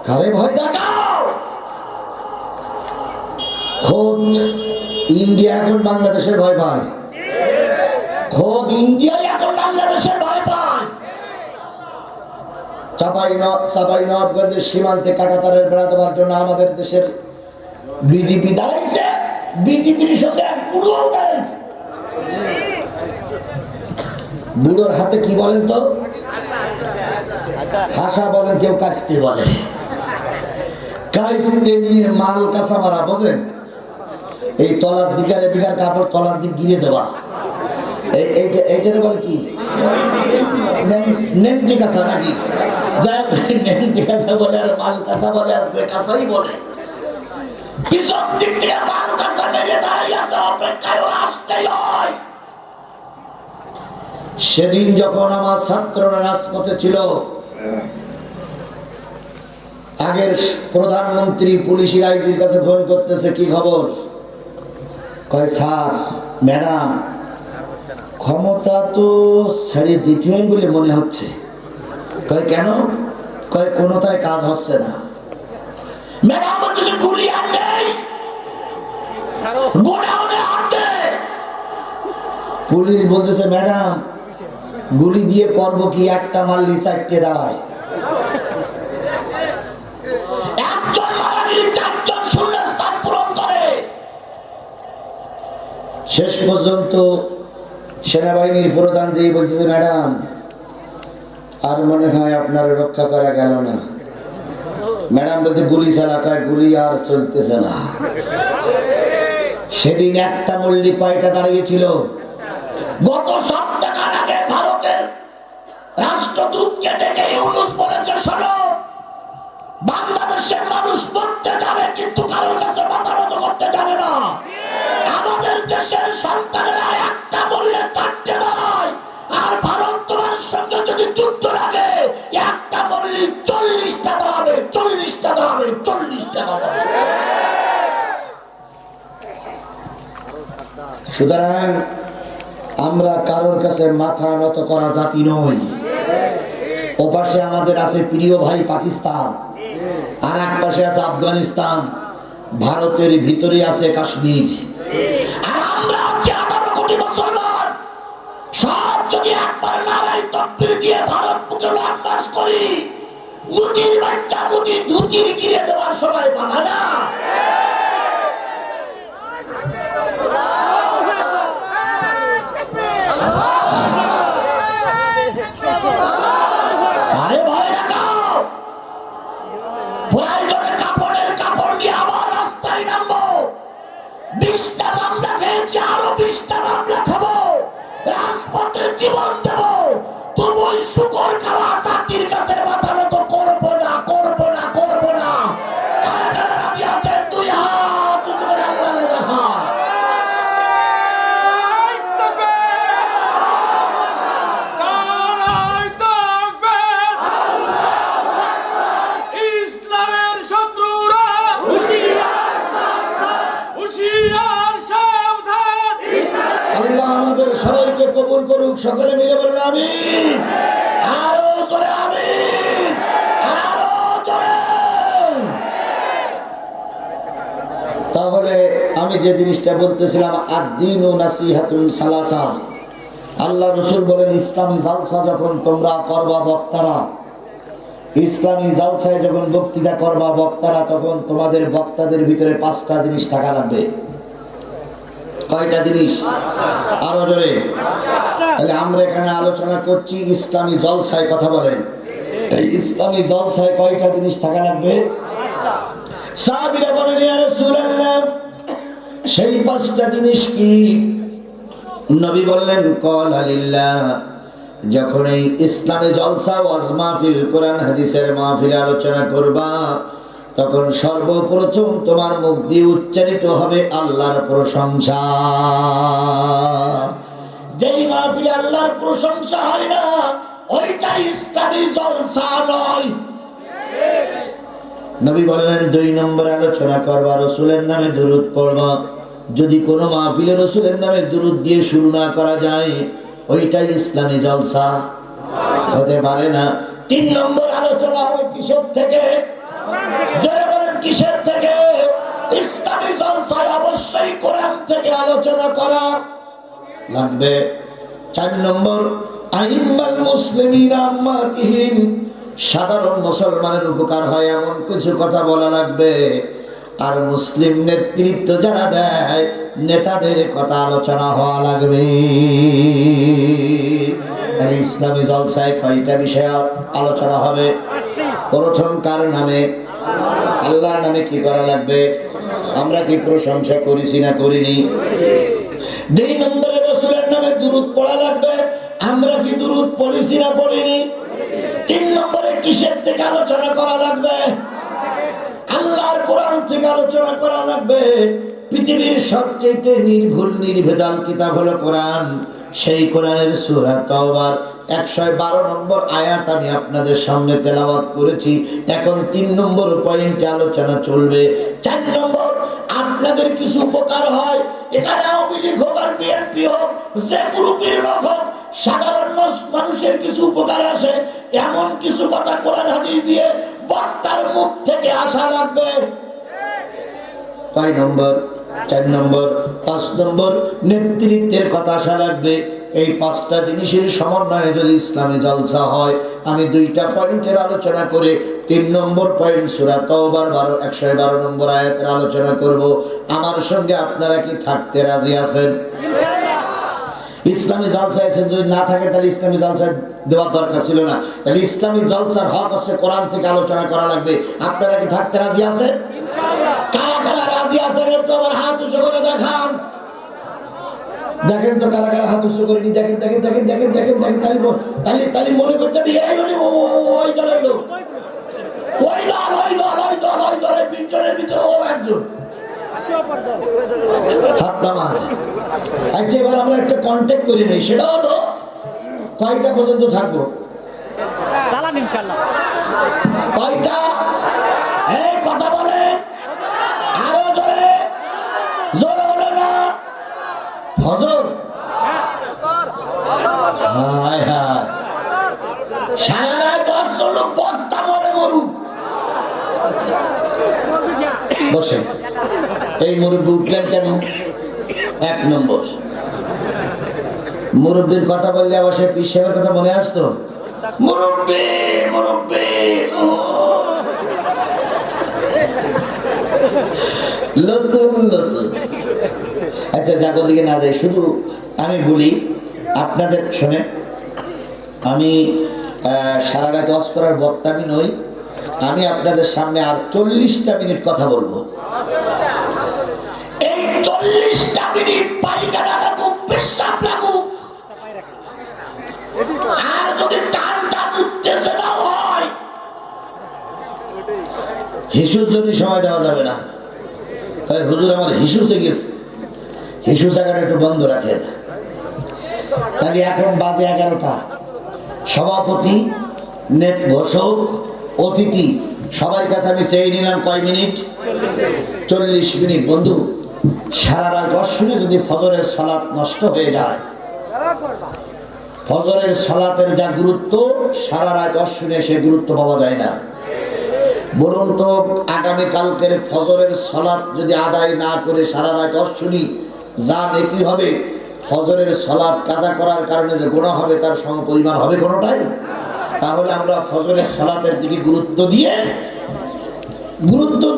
কারে ভয় দেখাও? খোদ ইন্ডিয়া এখন বাংলাদেশের ভয় পায়, খোদ ইন্ডিয়া এখন বাংলাদেশের ভয় পায়। চাঁপাইনবাবগঞ্জের সীমান্তে কাঁটাতারের বেড়া দেওয়ার জন্য আমাদের দেশের বিজেপি দাঁড়াইছে, বিজেপির সঙ্গে এক বুড়োও দাঁড়াইছে। বুড়োর হাতে কি বলেন তো? হাসা বলেন, কেউ কাস্তে বলে। কাস্তে নিয়ে মাল কাঁচা মারা, বোঝেন? এই তলার দিকার এদিকার কাপড় তলার দিক গিরে দেওয়া, এইটারে বলে কি? নেমটি কাঁচা নাকি? নেমটি কাঁচা বলে, আর মাল কাঁচা বলে, আর যে কাঁচাই বলে। পিছন দিক দিয়ে মাল কাঁচা মেরে দাঁড়িয়ে আছে, অপেক্ষায় ওরা আসতেই হয়। সেদিন যখন আমার ছাত্ররা রাজপথে ছিল, আগের প্রধানমন্ত্রী পুলিশের আইজির কাছে ফোন করতেছে, কি খবর? কয় স্যার, ম্যাডাম, ক্ষমতা তো ছেড়ে দিতে হয় বলে মনে হচ্ছে। কয় কেন? কয় কোনোটাই কাজ হচ্ছে না। ম্যাডাম বলতেছে গুলি আর নেই, গোডাউনে হাঁটতে। পুলিশ বলতেছে ম্যাডাম, গুলি দিয়ে করবো কি? একটা মারলি 4টে দাঁড়ায়। একজন মারা গেলে 4জন শূন্যস্থান পূরণ করে। শেষ পর্যন্ত সেনাবাহিনীর প্রধান যেই বলতেছে ম্যাডাম, আর মনে হয় আপনার রক্ষা করা গেল না। ম্যাডাম বলতে গুলি ছাড়া, কয় গুলি আর চলতেছে না। সেদিন একটা মল্লিক কয়টা দাঁড়িয়েছিল? গত সপ্তাহ আগে ভারতের রাষ্ট্রদূতকে ডেকে ইউনূস বলেছে, শোনো, বাংলাদেশের মানুষ মরতে জানে কিন্তু কারোর কাছে মাথা নত করতে জানে না। আমাদের দেশের সন্তানেরা একটা বললে চারটে দাঁড়ায়, আর ভারত তোমার সঙ্গে যদি যুদ্ধ লাগে একটা বললে 40টা দাঁড়াবে, 40টা দাঁড়াবে, 40টা দাঁড়াবে। সুতরাং আমরা কারোর কাছে মাথা নত করা জাতি নই। ওপাশে আমাদের আছে প্রিয় ভাই পাকিস্তান, আর এক পাশে আছে আফগানিস্তান, ভারতের ভিতরে আছে কাশ্মীর, আর আমরা আছি 18 কোটি মুসলমান। সব যদি একবার নারায় তাকবীর দিয়ে ভারত মুখে লম্বাস করি, মুদির বাচ্চা মুদি ধুতির গিরে দেওয়ার সময় পাবা না। আরে ভয় দেখাও, প্রয়োজনে কাপড়ের কাপড় নিয়ে আবার রাস্তায় নামবো। 20টা মামলা খেয়েছি, আরো 20টা মামলা খাবো, রাজপথে জীবন দেব, তবু ওই শুকর খাওয়া জাতির কাছে মাথা নত করবো না, করবো না, করবো না। কারা কারা রাজি আছে? 2 হাত উঁচু করে আল্লাহকে দেখা। ইসলামের শত্রুরা হুঁশিয়ার সাবধান। আল্লাহ আমাদের সবাইকে কবুল করুক, সকলে মিলে বলুন আমিন। আরো জোরে আমিন, আরো জোরে। তাহলে আমি যে জিনিসটা বলতেছিলাম, আদ-দীনু নাসিহাতুন সালাসা। আল্লাহ রাসূল বলেন, ইসলামী জালসা যখন তোমরা করবা বক্তারা, ইসলামী জালসায় যখন বক্তৃতা করবা বক্তারা, তখন তোমাদের বক্তাদের ভিতরে 5টা জিনিস থাকা লাগবে। কয়টা জিনিস? আরো জোরে। তাহলে আমরা এখানে আলোচনা করছি ইসলামী জলসায়, কথা বলেন। এই ইসলামী জলসায় কয়টা জিনিস থাকা লাগবে? সাহাবীরা বলেন, ইয়া রাসূলুল্লাহ, সেই 5টা জিনিস কি? নবী বললেন, ক্বালা লিল্লাহ। যখন এই ইসলামী জলসা, ওয়াজ মাহফিল, কোরআন হাদিসের মাহফিল আলোচনা করবা, তখন সর্বপ্রথম তোমার মুখ দিয়ে উচ্চারিত হবে আল্লাহর প্রশংসা। যেই মাহফিলে আল্লাহর প্রশংসা হয় না, ওইটা ইসলামী জলসা নয়। নবী বললেন, 2 নম্বর আলোচনা করবা, রাসূলের নামে দুরূদ পড়বা। যদি কোনো মাহফিলে রাসূলের নামে দুরূদ দিয়ে শুরু না করা যায়, ওইটাই ইসলামী জলসা হতে পারে না। 3 নম্বর আলোচনা হবে কিসের থেকে? যারা বলেন কিসের থেকে? ইসলামী জলসায় অবশ্যই কোরআন থেকে আলোচনা করা লাগবে। 4 নম্বর, আইম্মাল মুসলিমিনা আম্মাতিহিম, সাধারণ মুসলমানের উপকার হয় এমন কিছু কথা বলা লাগবে। আর মুসলিম নেতৃত্ব যারা দেয়, নেতাদের কথা আলোচনা হওয়া লাগবে। ইসলামী জলসায় কয়টা বিষয় আলোচনা হবে? প্রথম কার নামে? আল্লাহর নামে কি করা লাগবে? আমরা কি প্রশংসা করেছি না করিনি? 2 নম্বরে রাসূলের নামে দুরূদ পড়া লাগবে, আমরা কি দুরূদ পড়েছি না পড়িনি? 3 নম্বরে কিসের থেকে আলোচনা করা লাগবে? আল্লাহর কোরআন থেকে আলোচনা করা লাগবে। পৃথিবীর সবচেয়ে নির্ভুল নির্ভেজাল কিতাব হলো কোরআন। সেই কোরআনের সূরা তাওবার 112 নম্বর আয়াত আমি আপনাদের সামনে তেলাওয়াত করেছি। এখন 3 নম্বর পয়েন্টে আলোচনা চলবে। 4 নম্বর, আপনাদের কিছু উপকার হয়, এখানে আওয়ামী লীগ হোক আর বিএনপি হোক, যে গ্রুপের লোক হোক, সাধারণ মানুষের কিছু উপকার আসে, এমন কিছু কথা কোরআন হাদিস দিয়ে বক্তার মুখ থেকে আসা লাগবে। কয় নম্বর? 4 নম্বর। 5 নম্বর, নেতৃত্বের কথা আসা লাগবে। এই 5টা জিনিসের সমন্বয়ে যদি ইসলামী জলসা হয়, আমি 2টা পয়েন্টের আলোচনা করে 3 নম্বর পয়েন্ট সূরা তাওবার 112 নম্বর আয়াতের আলোচনা করব। আমার সঙ্গে আপনারা কি থাকতে রাজি আছেন? ইসলামী জলসায় যদি না থাকে, তাহলে ইসলামী জলসায় দেওয়ার দরকার ছিল না। তাহলে ইসলামী জলসার হক হচ্ছে কোরআন থেকে আলোচনা করা লাগবে। আপনারা কি থাকতে রাজি আছেন? কারা কারা রাজি আছেন একটু আবার হাত উঁচু করে দেখান। দেখেন তো কারা কারা হাত উঁচু করেনি, দেখেন দেখেন দেখেন দেখেন দেখেন দেখেন, তালি মনে করতে ওই দলের লোক, ওই দল ওই দল ওই দল ওই দলের পিছনের ভিতরে ও একজন হাত নামান। আচ্ছা এবার আমরা একটা কন্ট্যাক্ট করি নাই, সেটা হলো কয়টা পর্যন্ত থাকবো? কয়টা? এই কথা বলে আরো জোরে, জোরে হলো না ফজর? হায় হায়, সারা রাত আসল পদ্মা মরে মরুক। বসে এই মুরব্বী উঠলেন কেন? এক নম্বর, মুরব্বীর কথা বললে আবার সে পীর সাহেবের কথা মনে আসতো। মুরব্বী মুরব্বী নতুন নতুন। আচ্ছা জাগো দিকে না যাই, শুধু আমি বলি আপনাদের শুনে, আমি সারা রাত ওয়াজ করার বক্তা আমি নই। আমি আপনাদের সামনে আর 40টা মিনিট কথা বলবো। এই 40টা মিনিট পায়খানা লাগুক, পেশাব লাগুক, আর যদি টান টান উত্তেজনা হয়, হিসুর জন্য সময় দেওয়া যাবে না। হুজুর আমার হিসুসে গেছে, হিসু জায়গাটা একটু বন্ধ রাখেন। তাহলে এখন বাজে 11টা। সভাপতি, নেত ঘোষক, অতিথি সবার কাছে আমি চেয়ে নিলাম কয় মিনিট? 40 মিনিট। বন্ধু, সারা রাত ওয়াজ শুনে যদি ফজরের সালাত নষ্ট হয়ে যায়, ফজরের সালাতের যা গুরুত্ব সারা রাত ওয়াজ শুনে সে গুরুত্ব পাওয়া যায় না। বলুন তো আগামী কালকের ফজরের সালাত যদি আদায় না করে সারা রাত ওয়াজ শুনি, যা নেকি হবে, ফজরের সালাত কাজা করার কারণে যে গুনাহ হবে তার সমপরিমাণ হবে কোনোটাই? তাহলে আমরা ফজরের সালাতের দিকে গুরুত্ব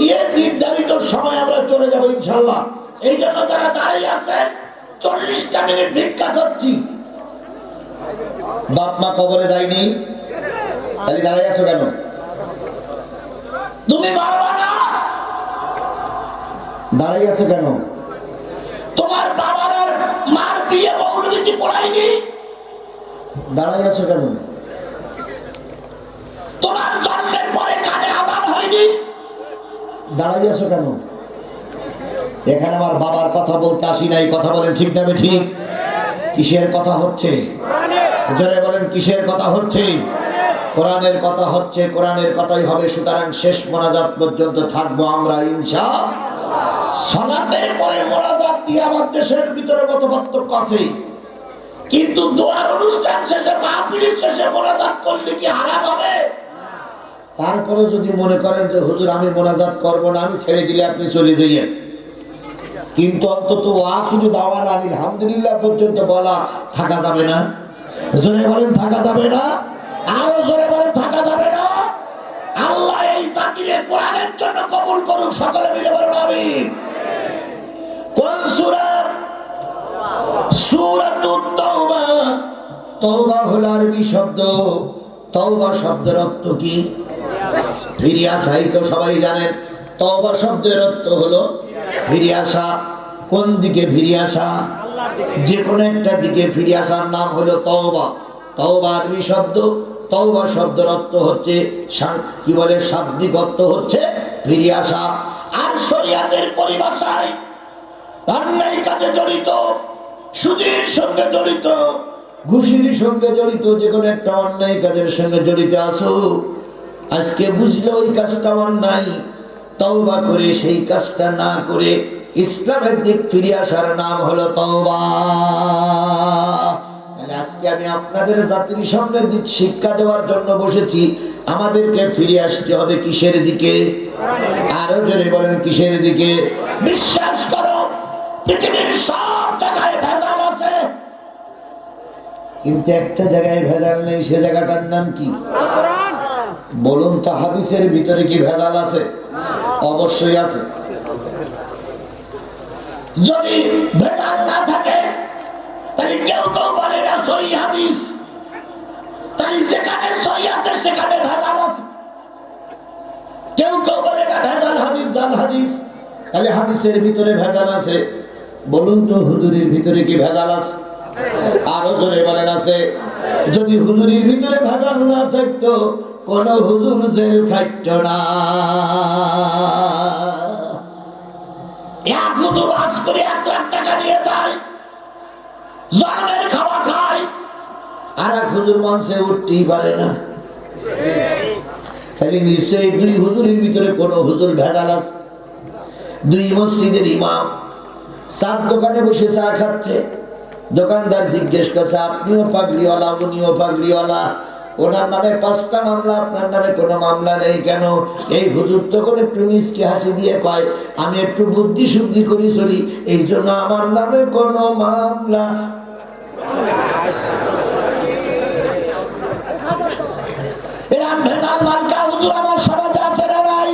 দিয়ে নির্ধারিত সময় আমরা চলে যাবো ইনশাআল্লাহ। এই জন্য যারা দাঁড়িয়ে আছেন 40টা মিনিট ভিক্ষা চাচ্ছি। বাপ মা কবরে যায়নি, তাহলে দাঁড়িয়ে আছো কেন? তুমি মারবা না, দাঁড়িয়ে আছো কেন? তোমার বাবার আর মার বিয়ে মৌলবী পড়ায়নি, দাঁড়িয়ে আছো কেন? তোমার জন্মের পরে কানে আজান হয়নি, দাঁড়িয়ে আছো কেন? এখানে আমার বাবার কথা বলতে আসি নাই, কথা বলেন ঠিক না ঠিক? কিসের কথা হচ্ছে? জোরে বলেন কিসের কথা হচ্ছে? কোরআনের কথা হচ্ছে, কোরআনের কথাই হবে। সুতরাং শেষ মোনাজাত পর্যন্ত থাকবো আমরা ইনশাআল্লাহ। সালাতের পরে মোনাজাত দিয়ে আমার দেশের ভিতরে মতপার্থক্য আছে, কিন্তু দোয়ার অনুষ্ঠান শেষে মাহফিলের শেষে মোনাজাত করলে কি হারাম হবে? তারপরে যদি মনে করেন যে হুজুর আমি মোনাজাত করবো না, আমি ছেড়ে দিলে আপনি চলে যাইয়েন, কিন্তু অন্তত আখিরু দাওয়ানা আলহামদুলিল্লাহ পর্যন্ত বলা থাকা যাবে না। জোরে বলেন থাকা যাবে না, আরো জোরে বলেন থাকা যাবে না। আল্লাহ এই জাতিকে কোরআনের জন্য কবুল করুক, সকলে মিলে বলুন আমিন। কোন সূরা? সূরাতুত তাওবা। তাওবা হলো আরবি শব্দ। তাওবা শব্দের অর্থ কি? ফিরে আসা। এই তো সবাই জানেন তাওবা শব্দের অর্থ হলো ফিরে আসা। কোন দিকে ফিরে আসা? যে কোনো একটা দিকে ফিরে আসার নাম হলো তাওবা। তাওবা আরবি শব্দ। তাওবা শব্দের অর্থ হচ্ছে কি বলে, শাব্দিক অর্থ হচ্ছে ফিরে আসা। আর শরীয়তের পরিভাষায় অন্যায় কাজে জড়িত, সুদের সঙ্গে জড়িত, ঘুষির সঙ্গে জড়িত, যে কোনো একটা অন্যায় কাজের সঙ্গে জড়িত আছো, আজকে বুঝলে ওই কাজটা অন্যায়, তওবা করে সেই কাজটা না করে ইসলামের দিক ফিরে আসার নাম হলো তওবা। তাহলে আজকে আমি আপনাদের জাতির সামনে দিক শিক্ষা দেওয়ার জন্য বসেছি। আমাদেরকে ফিরে আসতে হবে কিসের দিকে? আরো জোরে বলেন কিসের দিকে? বিশ্বাস করো পৃথিবীর সব জায়গায় ভেজাল আছে, কিন্তু একটা জায়গায় ভেজাল নেই, সে জায়গাটার নাম কি? বলুন তো হাদিসের ভিতরে কি ভেজাল আছে? অবশ্যই আছে। যদি ভেজাল না থাকে তাহলে কেউ কেউ বলে না সহিহ হাদিস, তাই যেখানে সহিহ আছে সেখানে ভেজাল আছে। কেউ কেউ বলে না ভেজাল হাদিস, জাল হাদিস, তাহলে হাদিসের ভিতরে ভেজাল আছে। বলুন তো হুজুরির ভিতরে কি ভেজাল আছে? আরো জোরে বলেন আছে? যদি হুজুরির ভিতরে ভেজাল না থাকতো কোন হুজুর জেল খাইত না। এক হুজুর আজ করে 1 লাখ টাকা নিয়ে যায়, জনমের খাওয়া খায়, আর এক হুজুর মঞ্চে উঠতেই পারে না। খালি নিশ্চয়ই 2 হুজুরের ভিতরে কোন হুজুর ভেজাল আছে। 2 মসজিদের ইমাম চার দোকানে বসে চা খাচ্ছে। দোকানদার জিজ্ঞেস করছে, আপনিও পাগড়িওয়ালা, উনিও পাগড়িওয়ালা, ওনার নামে 5টা মামলা, আপনার নামে কোনো মামলা নেই কেন? এই হুজুর তখন একটু মিষ্টি হাসি দিয়ে কয়, আমি একটু বুদ্ধি শুদ্ধি করি চলি, এই জন্য আমার নামে কোনো মামলা। এরকম ভেজাল মার্কা হুজুর আমার সমাজে আছে না নাই?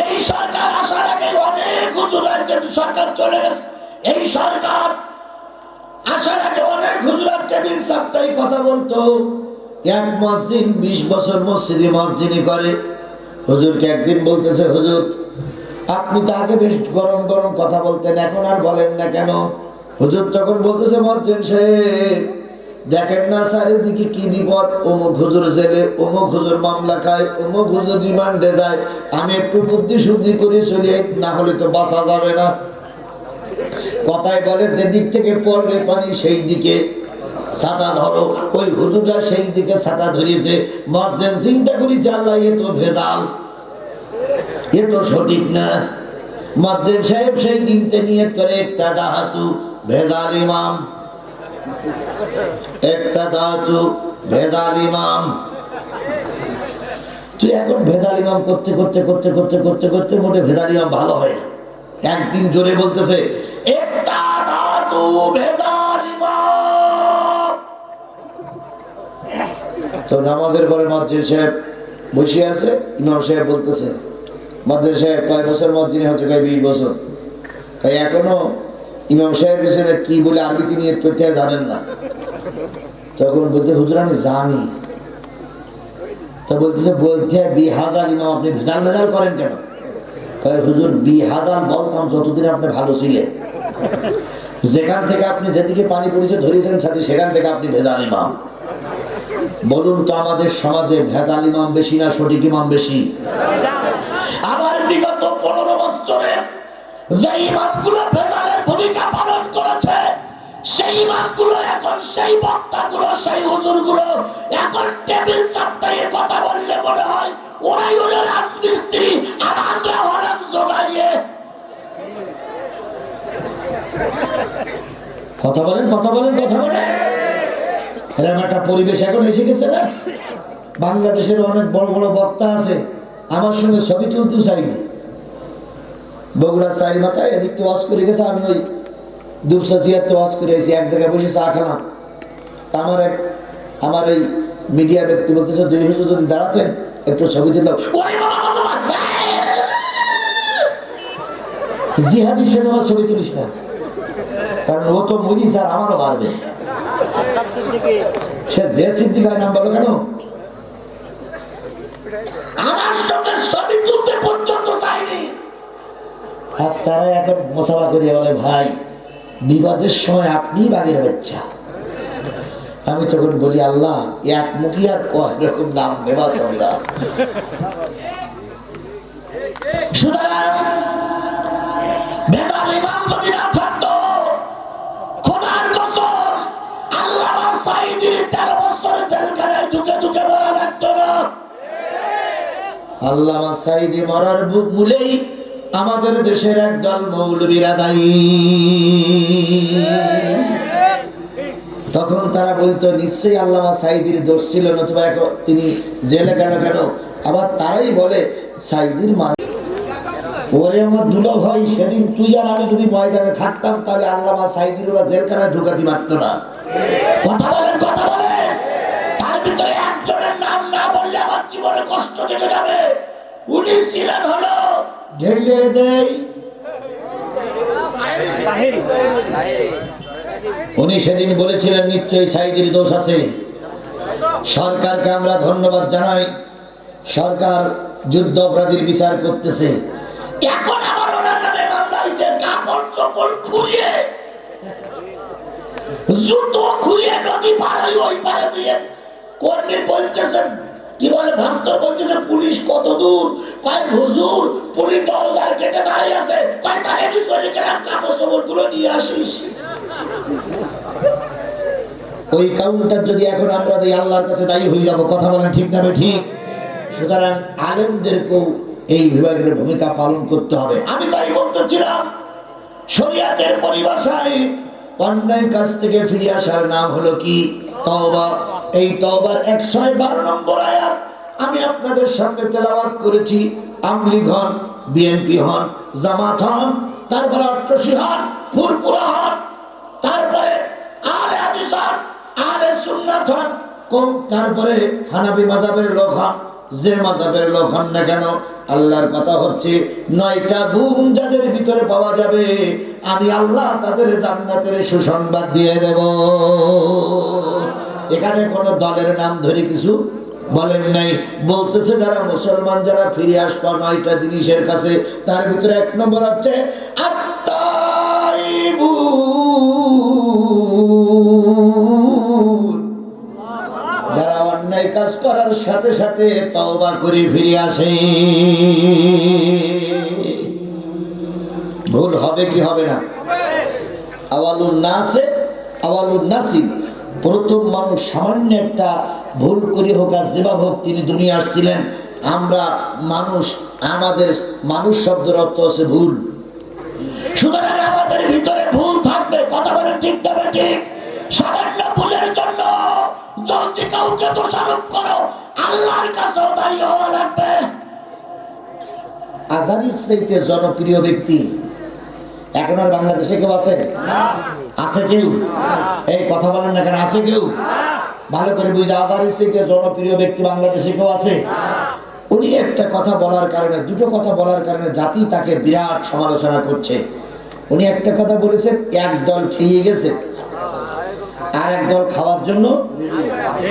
এই সরকার আসার আগে অনেক হুজুর রাজ্যের সরকার চলে গেছে। এই সরকার আসার আগে অনেক হুজুরের টেবিল সাপটাই কথা বলতো। এক মসজিদ 20 বছর মসজিদে মসজিদি করে। হুজুরকে একদিন বলতেছে, হুজুর আপনি তো আগে বেশ গরম গরম কথা বলতেন, এখন আর বলেন না কেন? হুজুর তখন বলতেছে, মসজিদ সাহেব দেখেন না চারিদিকে কি বিপদ, অমুক হুজুর জেলে, অমুক হুজুর মামলা খায়, অমুক হুজুর রিমান্ডে যায়, আমি একটু বুদ্ধি শুদ্ধি করে চলি, না হলে তো বাঁচা যাবে না। কথায় বলে যে দিক থেকে পড়বে পানি সেই দিকে ছাতা ধরো। ওই হুজুরটা সেই দিকে ছাতা ধরিয়েছে। মসজিদ চিন্তা করেছে, আল্লাহ এ তো ভেজাল, এ তো সঠিক না। মসজিদ সাহেব সেই দিনতে নিয়ত করে, একটা দাহাতু ভেজাল ইমাম, একটা দাহাতু ভেজাল ইমাম। তুই এখন ভেজাল ইমাম করতে করতে করতে করতে করতে করতে মোটে ভেজাল ইমাম ভালো হয় না। একদিন জোরে বলতেছে, একটা দাহাতু ভেজাল ইমাম। তো নামাজের পরে মসজিদ সাহেব বসে আছে, ইমাম সাহেব বলতেছে, মসজিদ সাহেব কয় বছর মসজিদে হচ্ছে? কয় 20 বছর। এখনো ইমাম সাহেব পিছনে কি বলে আরবিতে নিয়ে করতে জানেন না। তখন বলতে, হুজুর আমি জানি। তো বলতেছে, বলতে 20,000 ইমাম, আপনি ভেজাল ভেজাল করেন কেন? কয় হুজুর 20,000 বলতাম যতদিন আপনি ভালো ছিলেন, যেখান থেকে আপনি যেদিকে পানি পড়েছে ধরেছেন সাথে, সেখান থেকে আপনি ভেজাল ইমাম। বলুন তো আমাদের সমাজে ভেজাল ইমাম বেশি না সঠিক ইমাম বেশি? আবার বিগত 15 বছরে যে ইমামগুলো ভেজালের ভূমিকা পালন করেছে, সেই ইমামগুলো এখন, সেই বক্তাগুলো, সেই হুজুরগুলো এখন টেবিল চাপটায় কথা বললে মনে হয় ওরাই হলো রাজমিস্ত্রি, আর আমরা হলাম জোগাড়িয়ে। কথা বলেন, কথা বলেন, কথা বলেন। এরকম একটা পরিবেশ এখন এসে গেছে না? বাংলাদেশের অনেক বড় বড় বক্তা আছে, আমার সঙ্গে ছবি তুলতেও চাইনি। বগুড়ার চারি মাথায় এদিক তো ওয়াজ করে গেছে, আমি ওই দুবসা জিয়াতে ওয়াজ করে এসেছি, এক জায়গায় বসে চা খেলাম। আমার এই মিডিয়া ব্যক্তি বলতেছে, 2 হুজুর যদি দাঁড়াতেন একটু ছবি দিলাম। জিহাদি সিনেমা ছবি তুলিস না, কারণ ও তো মরিস আর আমারও মারবে। সে যে সিদ্দিক হয় নাম বলো কেন? আমার সঙ্গে ছবি তুলতে পর্যন্ত চাইনি। আর তারা এখন মোসাফা করে বলে, ভাই বিবাদের সময় আপনি বাগের বাচ্চা। আমি তখন বলি, আল্লাহ এক মুখী আর কয় রকম নাম নেবা তোমরা। সুতরাং ভেজাল ইমাম যদি না থাকতো, খোদার কসম আল্লামা সাঈদীর 13 বছরে জেলখানায় ঢুকে ঢুকে মরা লাগতো না। আল্লামা সাঈদী মরার মূলেই আমাদের দেশের একদল মৌলবীরা দায়ী। তখন তারা বলতো, নিশ্চয়ই আল্লামা সাঈদীর দোষ ছিল, নতুবা এখন তিনি জেলে গেল কেন? আবার তারাই বলে, সাঈদীর ওরে আমার দুলো ভাই, সেদিন তুই আর আমি যদি ময়দানে থাকতাম তাহলে আল্লামা সাঈদীর ওরা জেলখানায় ঢুকাতে পারতো না। কথা বলেন, কথা বলেন। তার ভিতরে একজনের নাম না বললে আমার জীবনে কষ্ট থেকে যাবে। উনি ছিলেন হলো ঢেলে দেই, উনি সেদিন বলেছিলেন নিশ্চয়ই সাঈদীর দোষ আছে। সরকারকে আমরা ধন্যবাদ জানাই, সরকার যুদ্ধ অপরাধীর বিচার করতেছে। এখন আবার ওনার নামে মামলা হয়েছে, কাপড় চপ্পল খুলিয়ে জুতো খুলিয়ে নদী পার হয়ে ওই পারে দিয়ে কর্মী বলতেছেন, কি বলে ভান্তর বলতেছে পুলিশ কত দূর, কয় হুজুর পুলিশ দরজার গেটে দাঁড়িয়ে আছে, কয় তারে চলে গেলাম কাপড় চোপড় গুলো নিয়ে আসিস। ওই কাউন্টার যদি এখন আমরা দিই আল্লাহর কাছে দায়ী হয়ে যাব। কথা বলেন ঠিক না ঠিক? সুতরাং আলেমদেরকেও এই বিভাগের ভূমিকা পালন করতে হবে। আমি তাই বলতেছিলাম শরিয়াতের পরিভাষায় অন্যায় কাজ থেকে ফিরে আসার নাম হলো কি? তওবা। এই তওবার 112 নম্বর আয়াত আমি আপনাদের সামনে তেলাওয়াত করেছি। আওয়ামী লীগ হন, বিএনপি হন, জামাত হন, তারপরে আট্রসি হন, ফুরপুরা হন, তারপরে আলে হাদিস হন, আলে সুন্নাত হন, তারপরে হানাফি মাযহাবের লোক হন, যে মাযহাবের লোক হন না কেন, আল্লাহর কথা হচ্ছে 9টা গুণ যাদের ভিতরে পাওয়া যাবে আমি আল্লাহ তাদের জান্নাতের সুসংবাদ দিয়ে দেব। এখানে কোন দলের নাম ধরে কিছু বলেন নাই, বলতেছে যারা মুসলমান যারা ফিরে আসবে 9টা জিনিসের কাছে, তার ভিতরে 1 নম্বর হচ্ছে আত-তাইবুন, যারা অন্যায় কাজ করার সাথে সাথে তওবা করে ফিরে আসে। ভুল হবে কি হবে না? আওয়ালুন নাসে আওয়ালুন নাসি, প্রথম মানুষ সামান্য একটা ভুল করে হোক আর যেভাবে হোক তিনি দুনিয়া আসছিলেন। আমরা মানুষ, আমাদের মানুষ শব্দের অর্থ আছে ভুল। সুতরাং আমাদের ভিতরে ভুল থাকবে। কথা বলেন ঠিক তবে ঠিক? সামান্য ভুলের জন্য যদি কাউকে দোষারোপ করো আল্লাহর কাছেও দায়ী হওয়া লাগবে। আজহারীর চাইতে জনপ্রিয় ব্যক্তি এখন আর বাংলাদেশে কেউ আছে? আছে কেউ? এই কথা বলেন না কেন? আছে কেউ? ভালো করে বুঝে, আজহারীর চাইতে জনপ্রিয় ব্যক্তি বাংলাদেশে কেউ আছে? উনি একটা কথা বলার কারণে, দুটো কথা বলার কারণে জাতি তাকে বিরাট সমালোচনা করছে। উনি একটা কথা বলেছেন, এক দল খেয়ে গেছে আর এক দল খাওয়ার জন্য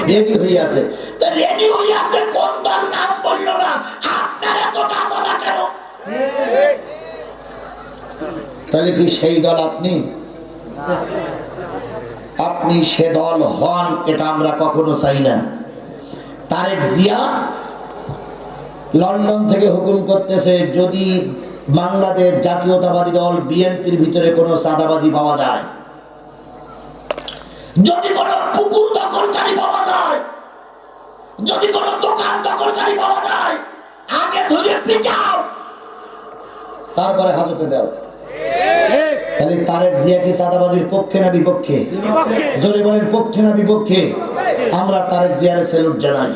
রেডি হয়ে আছে। তো রেডি হয়ে আছে কোন দল নাম বললো না, আপনার এত কথা না কেন? তাহলে কি সেই দল আপনি? আপনি সে দল হন, এটা আমরা কখনো চাই না। তারেক জিয়া লন্ডন থেকে হুকুম করতেছে যদি বাংলাদেশ জাতীয়তাবাদী দল বিএনপির ভিতরে কোনো চাঁদাবাজি পাওয়া যায়, যদি কোন পুকুর দখলকারী পাওয়া যায়, যদি কোন দোকান দখলকারী পাওয়া যায়, আগে ধরে পিটাও, তারপরে হাজতে দাও। তাহলে তারেক জিয়া কি চাঁদাবাজির পক্ষে না বিপক্ষে? জোরে বলেন, পক্ষে না বিপক্ষে? আমরা তারেক জিয়ার স্যালুট জানাই।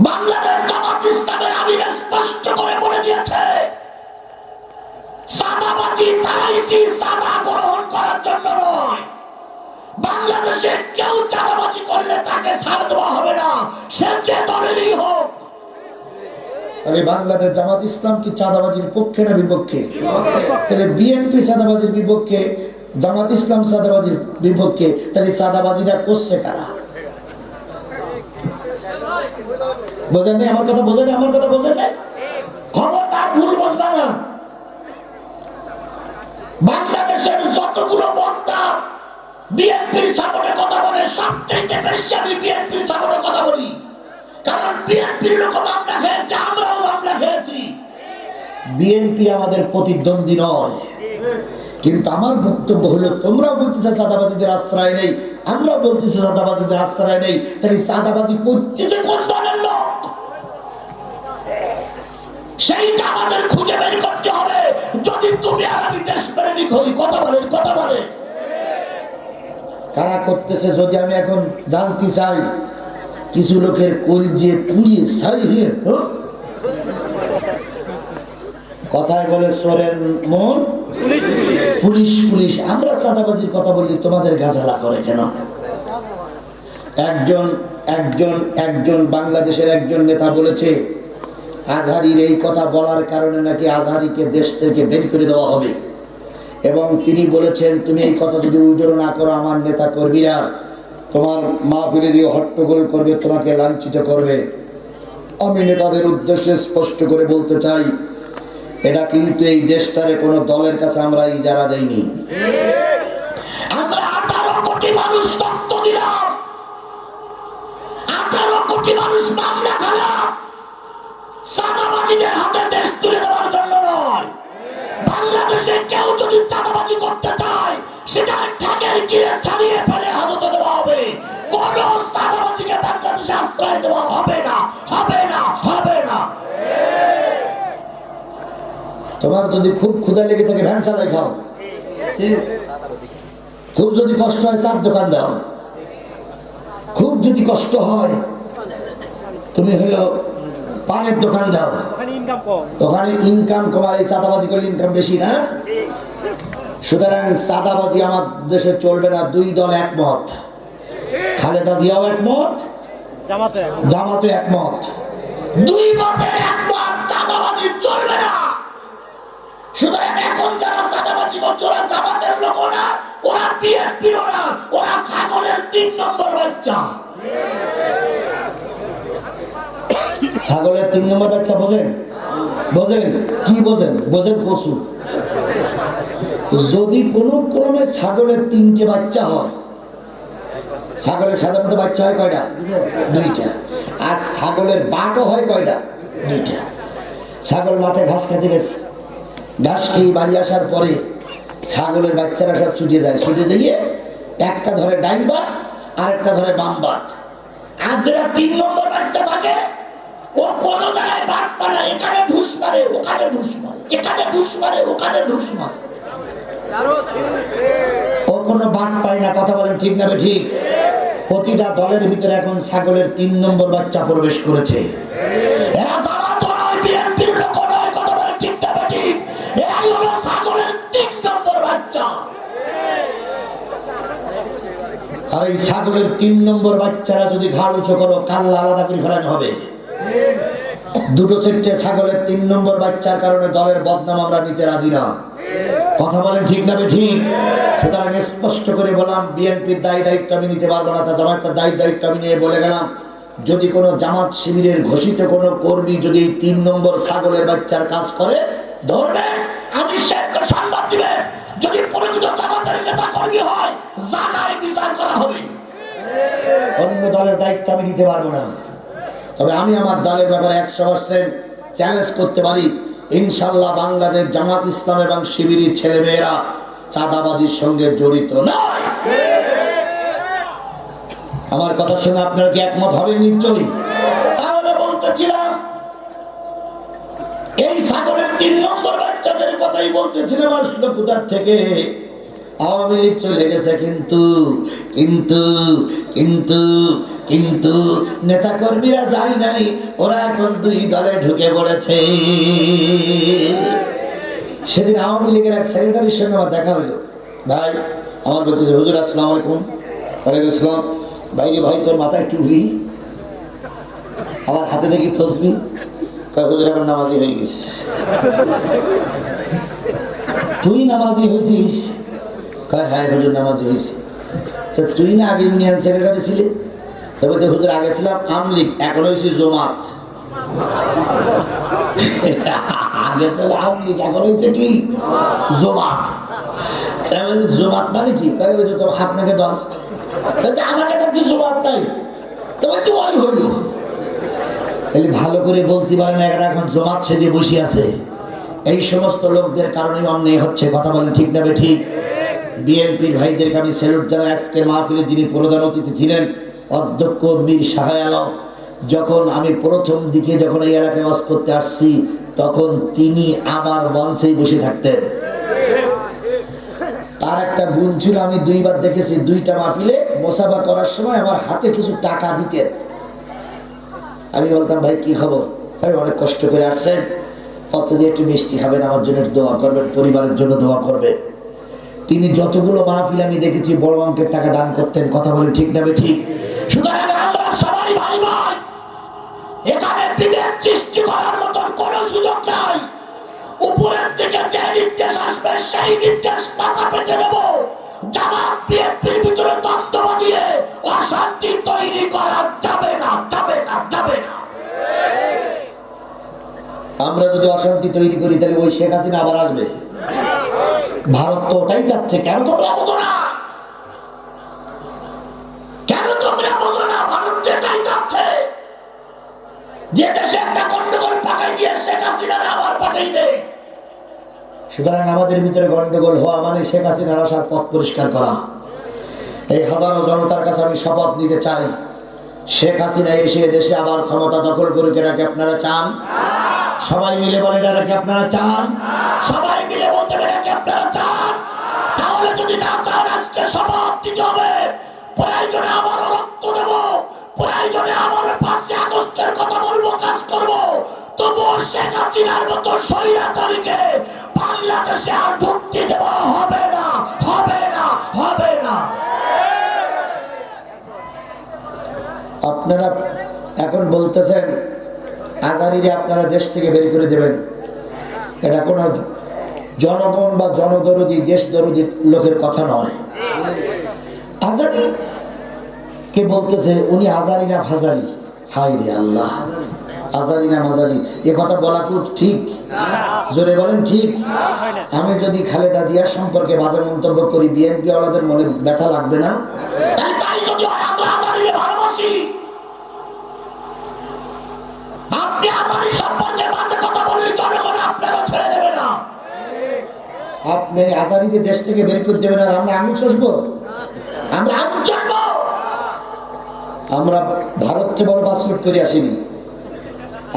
বাংলাদেশ জামাত ইসলামের আমির স্পষ্ট করে বলে দিয়েছে চাঁদাবাজি তারাইছি, চাঁদা গ্রহণ করার জন্য নয়। বাংলাদেশে কেউ চাঁদাবাজি করলে তাকে ছাড় দেওয়া হবে না, সে যে দলেরই হোক। তাহলে বাংলাদেশ জামাত ইসলাম কি চাঁদাবাজির পক্ষে না বিপক্ষে? তাহলে বিএনপি চাঁদাবাজির বিপক্ষে, জামাত ইসলাম চাঁদাবাজির বিপক্ষে, তাহলে চাঁদাবাজিটা করছে কারা? বোঝেন নাই আমার কথা? বোঝেন আমার কথা? বোঝেন নাই? খবরদার ভুল বুঝবা না। বাংলাদেশের যতগুলো বক্তা বিএনপির সাপোর্টে কথা বলে, সবচেয়ে বেশি আমি বিএনপির সাপোর্টে কথা বলি, কারণ বিএনপির লোক মামলা খেয়েছে, আমরাও মামলা খেয়েছি। বিএনপি আমাদের প্রতিদ্বন্দ্বী নয়, কিন্তু আমার বক্তব্য হলো তোমরাও বলতেছে চাঁদাবাজিদের আশ্রয় নেই, আমরাও বলতেছি চাঁদাবাজিদের আশ্রয় নেই, তাহলে চাঁদাবাজি করতেছে কোন দলের লোক? সেইটা আমাদের খুঁজে বের করতে হবে যদি তুমি আর আমি দেশপ্রেমিক হই। কথা বলেন, কথা বলে কারা করতেছে? যদি আমি এখন জানতে চাই, কিছু লোকের কলজে পুড়িয়ে ছাড়িয়ে, কথায় বলে চোরের মন পুলিশ পুলিশ। আমরা চাঁদাবাজির কথা বললি তোমাদের গাজালা করে কেন? একজন বাংলাদেশের একজন নেতা বলেছে আজহারীর এই কথা বলার কারণে নাকি আজহারীকে দেশ থেকে বের করে দেওয়া হবে, এবং তিনি বলেছেন তুমি এই কথা যদি উইড্রো না করো আমার নেতা কর্মীরা তোমার মাহফিলে দিয়ে হট্টগোল করবে, তোমাকে লাঞ্ছিত করবে। আমি নেতাদের উদ্দেশ্যে স্পষ্ট করে বলতে চাই, এটা কিন্তু এই দেশটারে কোন দলের কাছে আমরা ইজারা দেইনি। আমরা 18 কোটি মানুষ রক্ত দিলাম, 18 কোটি মানুষ মামলা খেলাম, চাঁদাবাজিদের হাতে দেশ তুলে দেওয়ার জন্য নয়। বাংলাদেশে কেউ যদি চাঁদাবাজি করতে চায় সেটা ঠ্যাঙের গিরে ছাড়িয়ে ফেলে হাজতে দেওয়া হবে। কোন চাঁদাবাজিকে বাংলাদেশে আশ্রয় দেওয়া হবে না, হবে না, হবে না। তোমার যদি খুব ক্ষুধা লেগে থাকে ভ্যান চালাই খাও, খুব যদি কষ্ট হয় চার দোকান দাও, খুব যদি কষ্ট হয় তুমি হলো পানের দোকান দাও, ওখানে ইনকাম কমার। এই চাঁদাবাজি করলে ইনকাম বেশি না? সুতরাং চাঁদাবাজি আমার দেশে চলবে না। দুই দল একমত, খালেদা জিয়াও একমত, জামাতে একমত, দুই মতে একমত, চাঁদাবাজি চলবে না। সুতরাং এখন যারা চাঁদাবাজি করছে ওরা জামাতের লোক না, ওরা বিএনপির না, ওরা ছাগলের 3 নম্বর বাচ্চা। ছাগলের 3 নম্বর বাচ্চা বোঝেন? বোঝেন কি বোঝেন? বোঝেন পশু। যদি কোনো ক্রমে ছাগলের 3টে বাচ্চা হয়, ছাগলের সাধারণত বাচ্চা হয় কয়টা? 2টা। আর ছাগলের বাটও হয় কয়টা? 2টা। ছাগল মাঠে ঘাস খেতে গেছে, ঘাস খেয়ে বাড়ি আসার পরে ছাগলের বাচ্চারা সব ছুটে যায়, ছুটে দিয়ে একটা ধরে ডাইন বাট আর একটা ধরে বাম বাট। আর যেটা 3 নম্বর বাচ্চা থাকে ও কোনো জায়গায় বাট পায় না, এখানে ঢুস মারে, ওখানে ঢুস মারে, এখানে ঢুস মারে, ওখানে ঢুস মারে, ও কোনো বাট পায় না। কথা বলেন ঠিক না ঠিক? প্রতিটা দলের ভিতরে এখন ছাগলের 3 নম্বর বাচ্চা প্রবেশ করেছে। এরা জামাত নয়, বিএনপির লোক নয়। কথা বলেন ঠিক না ঠিক? এরাই হলো ছাগলের 3 নম্বর বাচ্চা। আর এই ছাগলের 3 নম্বর বাচ্চারা যদি ঘাড় উঁচু করো, কাল্লা আলাদা করে ফেলানো হবে। দুটো চারটে ছাগলের 3 নম্বর বাচ্চার কারণে দলের বদনাম আমরা নিতে রাজি না। কথা বলেন ঠিক না ঠিক? সুতরাং স্পষ্ট করে বললাম, বিএনপির দায়ী দায়িত্ব আমি নিতে পারবো না, তা জামাতের দায়ী দায়িত্ব আমি নিয়ে বলে গেলাম, যদি কোনো জামাত শিবিরের ঘোষিত কোনো কর্মী যদি এই 3 নম্বর ছাগলের বাচ্চার কাজ করে ধরবে, আমি শেখকে সংবাদ দিবে। যদি প্রকৃত জামাতের নেতা কর্মী হয় জায়গায় বিচার করা হবে। অন্য দলের দায়িত্ব আমি নিতে পারবো না। তবে আমি আমার দলের ব্যাপারে 100% চ্যালেঞ্জ করতে পারি, ইনশাআল্লাহ বাংলাদেশ জামাত ইসলাম এবং শিবিরের ছেলেমেয়েরা চাঁদাবাজির সঙ্গে জড়িত নয়। আমার কথা শুনে আপনারা কি একমত হবেন? নিশ্চয়ই। তাহলে বলতেছিলাম এই ছাগলের 3 নম্বর বাচ্চাদের কথাই বলতেছিলাম। আসলো কোথার থেকে? আওয়ামী লীগ চলে গেছে, কিন্তু কিন্তু কিন্তু কিন্তু নেতা কর্মীরা যায় নাই, ওরা এখন 2 দলে ঢুকে পড়েছে। সেদিন আওয়ামী লীগের এক সেক্রেটারির সঙ্গে আমার দেখা হলো। ভাই আমার বলতেছে, হুজুর আসসালামু আলাইকুম। ওয়ালাইকুম আসসালাম। ভাই রে ভাই, তোর মাথায় টুপি, আমার হাতে দেখি তসবিহ। কয় হুজুর এখন নামাজি হয়ে গেছে। তুই নামাজি হয়েছিস? কয় হ্যাঁ হুজুর নামাজি হয়েছি। তো তুই না আগে ইউনিয়ন সেক্রেটারি ছিলি? তবে তো হুজুর আগে ছিলাম আমলিগ, এখন হয়েছি জমাত। আগে ছিল আমলিগ, এখন হয়েছে কি জমাত। জমাত মানে কি? কয় ওই যে তোর হাত নাকে দল, আমাকে তো কি জমাত নাই, তবে তো ওই হইল। ভালো করে বলতে পারে না, এরা এখন জমাত সেজে বসে আছে। এই সমস্ত লোকদের কারণে অন্যায় হচ্ছে। কথা বলেন ঠিক না ঠিক? বিএনপির ভাইদেরকে আমি স্যালুট জানাই। আজকে মাহফিলে যিনি প্রধান অতিথি ছিলেন অধ্যক্ষ মীর শাহে আলম, যখন আমি প্রথম দিকে যখন এই এলাকায় ওয়াজ করতে আসছি তখন তিনি আমার মঞ্চেই বসে থাকতেন। তার একটা গুণ ছিল, আমি 2 বার দেখেছি, 2টা মাহফিলে মোসাফা করার সময় আমার হাতে কিছু টাকা দিতেন। আমি বলতাম, ভাই কি খবর? ভাই অনেক কষ্ট করে আসছেন, অথচ একটু মিষ্টি খাবেন, আমার জন্য একটু দোয়া করবেন, পরিবারের জন্য দোয়া করবেন। তিনি যতগুলো মাহফিল আমি দেখেছি বড় অঙ্কের টাকা দান করতেন। কথা বলেন ঠিক না ঠিক? সুতরাং আমরা সবাই ভাই ভাই, এখানে বিভেদ সৃষ্টি করার মতন কোনো সুযোগ নাই। উপরের দিকে যে নির্দেশ আসবে সেই নির্দেশ মাথা পেতে নেব। জামাত বিএনপির ভিতরে দ্বন্দ্ব দিয়ে অশান্তি তৈরি করা যাবে না, যাবে না, যাবে না। আমরা যদি অশান্তি তৈরি করি তাহলে ওই শেখ হাসিনা আবার আসবে। ভারত তো ওটাই চাচ্ছে, কেন তোমরা বোঝো না? কেন তোমরা বোঝো না? ভারত যেটাই চাচ্ছে, যে দেশে একটা গন্ডগোল পাকাই দিয়ে শেখ হাসিনা আবার পাঠাই দেয়। সুতরাং আমাদের ভিতরে গন্ডগোল হওয়া মানে শেখ হাসিনার আসার পথ পরিষ্কার করা। এই হাজারো জনতার কাছে আমি শপথ নিতে চাই, শেখ হাসিনা এসে দেশে আবার ক্ষমতা দখল করুক, এটা কি আপনারা চান? সবাই মিলে বলে এটা কি আপনারা চান? সবাই মিলে বলতে এটা কি আপনারা চান? তাহলে যদি না চান আজকে শপথ নিতে হবে, প্রয়োজনে আবারও রক্ত দেব, প্রয়োজনে আবারও 5 আগস্টের কথা বলবো, কাজ করব, তবুও শেখ হাসিনার মতো স্বৈরাচারীকে বাংলাদেশে আর ঢুকতে দেওয়া হবে না, হবে না, হবে না। আপনারা এখন বলতেছেন আজারিরে আপনারা দেশ থেকে বের করে দেবেন। এটা কোনো জনগণ বা জনদরদি দেশ দরদি লোকের কথা নয়। আজারি কে বলতেছে উনি আজারি না ভাজারি? হায় রে আল্লাহ, আজারি না মাজারি এ কথা বলা কি ঠিক? জোরে বলেন ঠিক? আমি যদি খালেদা জিয়ার সম্পর্কে বাজে মন্তব্য করি, বিএনপি ওয়ালাদের মনে ব্যথা লাগবে না? তাই যদি হয় আমরা আজারিকে ভালোবাসি, আপনি আজারি সম্পর্কে বাজে কথা বললে জনগণ আপনারও ছেড়ে দেবে না। আপনি আজারিকে দেশ থেকে বের করে দেবেন আর আমরা আঙুল চষবো? আমরা আঙুল চষবো? আমরা ভারত থেকে বড় পাসপোর্ট করে আসিনি,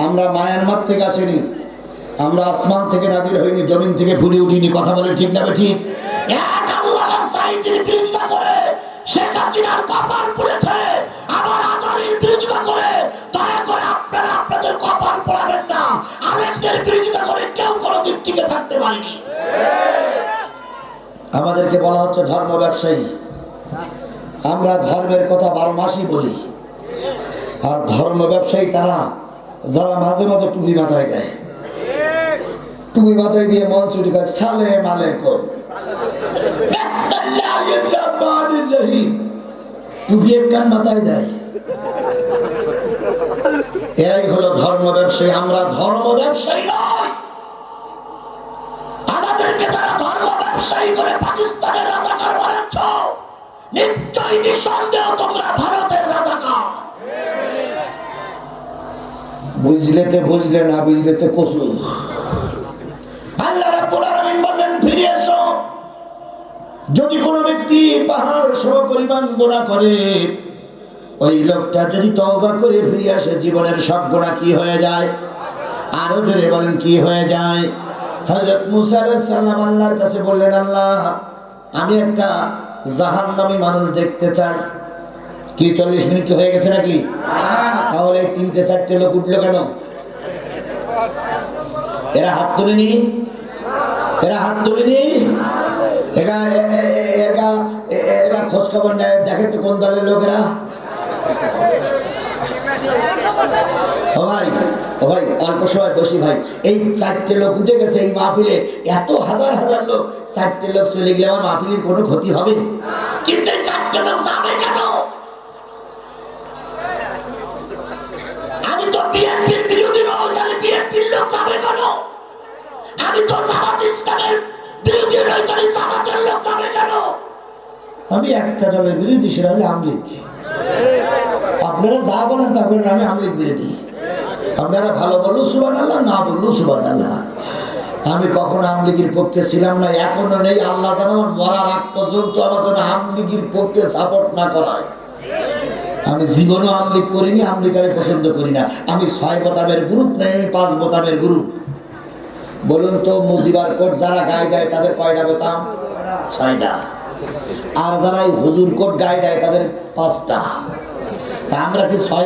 আমরা মায়ানমার থেকে আসিনি, আমরা আসমান থেকে নাজির হইনি, জমিন থেকে ফুলে উঠিনি। কথা বলে ঠিক না ঠিক? এক আল্লাহর সাইদের বিরোধিতা করে শেখ হাসিনার কপাল পুড়েছে, আবার আজারির বিরোধিতা করে দয়া করে আপনারা আপনাদের কপাল পোড়াবেন না। আলেমদের বিরোধিতা করে কেউ কোনোদিন টিকে থাকতে পারেনি। আমাদেরকে বলা হচ্ছে ধর্ম ব্যবসায়ী। আমরা ধর্মের কথা 12 মাসই বলি, আর ধর্ম ব্যবসায়ী তারা যারা মাঝে মাঝে টুপি মাথায় দেয়, টুপি মাথায় দিয়ে মন চুরি করে সালেম আলাইকুম টুপি একখান মাথায় দেয়, এরাই হলো ধর্ম ব্যবসায়ী। আমরা ধর্ম ব্যবসায়ী নয়। আমাদেরকে যারা ধর্ম ব্যবসায়ী করে পাকিস্তানের রাজাকার বানাচ্ছ, নিশ্চয় নিঃসন্দেহ তোমরা ভারতের রাজাকার। বুঝলেতে বুঝলে, না বুঝলেতে কসু। আল্লাহ রাব্বুল আলামিন বললেন ফিরে এসো। যদি কোনো ব্যক্তি পাহাড় সম পরিমাণ গুনাহ করে, ওই লোকটা যদি তওবা করে ফিরে আসে, জীবনের সব গুনাহ কি হয়ে যায়? আরো জোরে বলেন কি হয়ে যায়? হযরত মুসা আলাইহিস সালাম আল্লাহর কাছে বললেন, আল্লাহ আমি একটা জাহান্নামী মানুষ দেখতে চাই। কি 40 মিনিট হয়ে গেছে নাকি? তাহলে 3-4টে লোক উঠলো কেন? এরা হাত তুলেনি, এরা হাত তুলেনি, এরা খোঁজ খবর নেয়, দেখে তো কোন দলের লোকেরা। ও ভাই অল্প সময় বসি ভাই, এই 4টে লোক উঠে গেছে এই মাহফিলে, এত হাজার হাজার লোক, 4টে লোক চলে গেলে আমার মাহফিলের কোনো ক্ষতি হবে? কিন্তু 4টে লোক যাবে কেন? আমি তো বিএনপির বিরোধী নই, তাহলে বিএনপির লোক যাবে কেন? আমি তো জামাত ইসলামের বিরোধী নই, তাহলে জামাতের লোক যাবে কেন? আমি একটা দলের বিরোধী, সেটা হলে আওয়ামী লীগ। আপনারা যা বলেন তা বলেন, আমি আওয়ামী লীগ বিরোধী। আপনারা ভালো বললো সুবহানাল্লাহ, না বললো সুবহানাল্লাহ। আমি কখনো আওয়ামী লীগের পক্ষে ছিলাম না, এখনো নেই। আল্লাহ যেন মরার আগ পর্যন্ত আমাদের আওয়ামী লীগের পক্ষে সাপোর্ট না করায়। আমি জীবনও আওয়ামী লীগ করিনি, আওয়ামী লীগ আমি পছন্দ করি না। আমি 6 বোতামের গ্রুপ নেই, আমি 5 বোতামের গ্রুপ। বলুন তো মুজিবার কোট যারা গায়ে দেয় তাদের কয়টা বোতাম? 6টা। আর যারা হুজুর কোট গায়ে দেয় তাদের 5টা। আমরা কি 6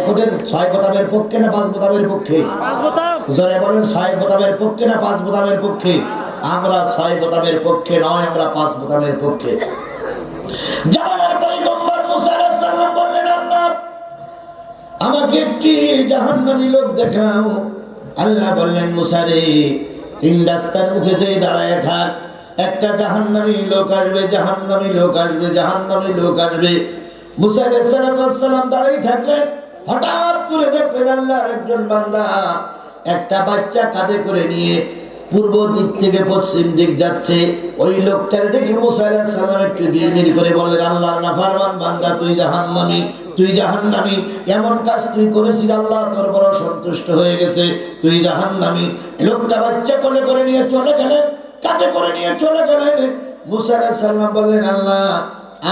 বোতামের পক্ষে না 5 বোতামের পক্ষে? যারা বলেন 6 বোতামের পক্ষে না 5 বোতামের পক্ষে? আমরা 6 বোতামের পক্ষে নয়, আমরা 5 বোতামের পক্ষে। জামানের পয়গম্বর মুসা আলাইহিস সালাম বললেন, আল্লাহ আমাকে একটি জাহান্নামী লোক দেখাও। আল্লাহ বললেন, মুসা রে 3 রাস্তার মুখে যে দাঁড়ায় থাক, একটা জাহান্নামী লোক আসবে, জাহান্নামী লোক আসবে, জাহান্নামী লোক আসবে। মুসা আলাইহিস সালাম দাঁড়িয়ে থাকলেন। হঠাৎ করে দেখলেন আল্লাহর একজন বান্দা একটা বাচ্চা কাঁধে করে নিয়ে পূর্ব দিক থেকে পশ্চিম দিক যাচ্ছে। ওই লোকটার দেখে মুসা আলাইহিস সালাম একটু বিড়বিড় করে বললেন, আল্লাহর নাফরমান বান্দা, তুই জাহান্নামী, তুই জাহান্নামী, এমন কাজ তুই করেছিস, আল্লাহ তোর বড় সন্তুষ্ট হয়ে গেছে, তুই জাহান্নামী। লোকটা বাচ্চা কোলে করে নিয়ে চলে গেলেন, কাঁধে করে নিয়ে চলে গেলেন। মুসা আলাইহিস সালাম বললেন, আল্লাহ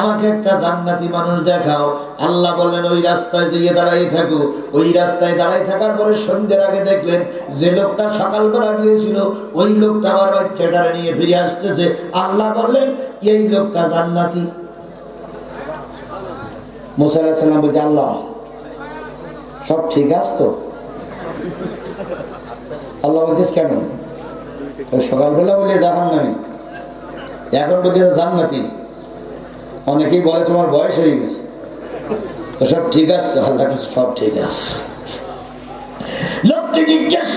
আমাকে একটা জান্নাতি মানুষ দেখাও। আল্লাহ বললেন, ওই রাস্তায় দিয়ে দাঁড়াই থাকো। ওই রাস্তায় দাঁড়াই থাকার পরে সন্ধ্যের আগে দেখলেন যে লোকটা সকালবেলা গিয়েছিল ওই লোকটা আবার বাচ্চাটারে নিয়ে ফিরে আসতেছে। আল্লাহ বললেন, এই লোকটা জান্নাতি। মুসা আলাইহিস সালাম বলছে, আল্লাহ সব ঠিক আছে তো? আল্লাহ বলছিস কেন? সকালবেলা বলে জাহান্নামী, এখন বলছে জান্নাতি। অনেকেই বলে তোমার বয়স হয়ে গেছে, তো সব ঠিক আছে তো? আল্লাহ কাছে সব ঠিক আছে। লোকটি জিজ্ঞেস,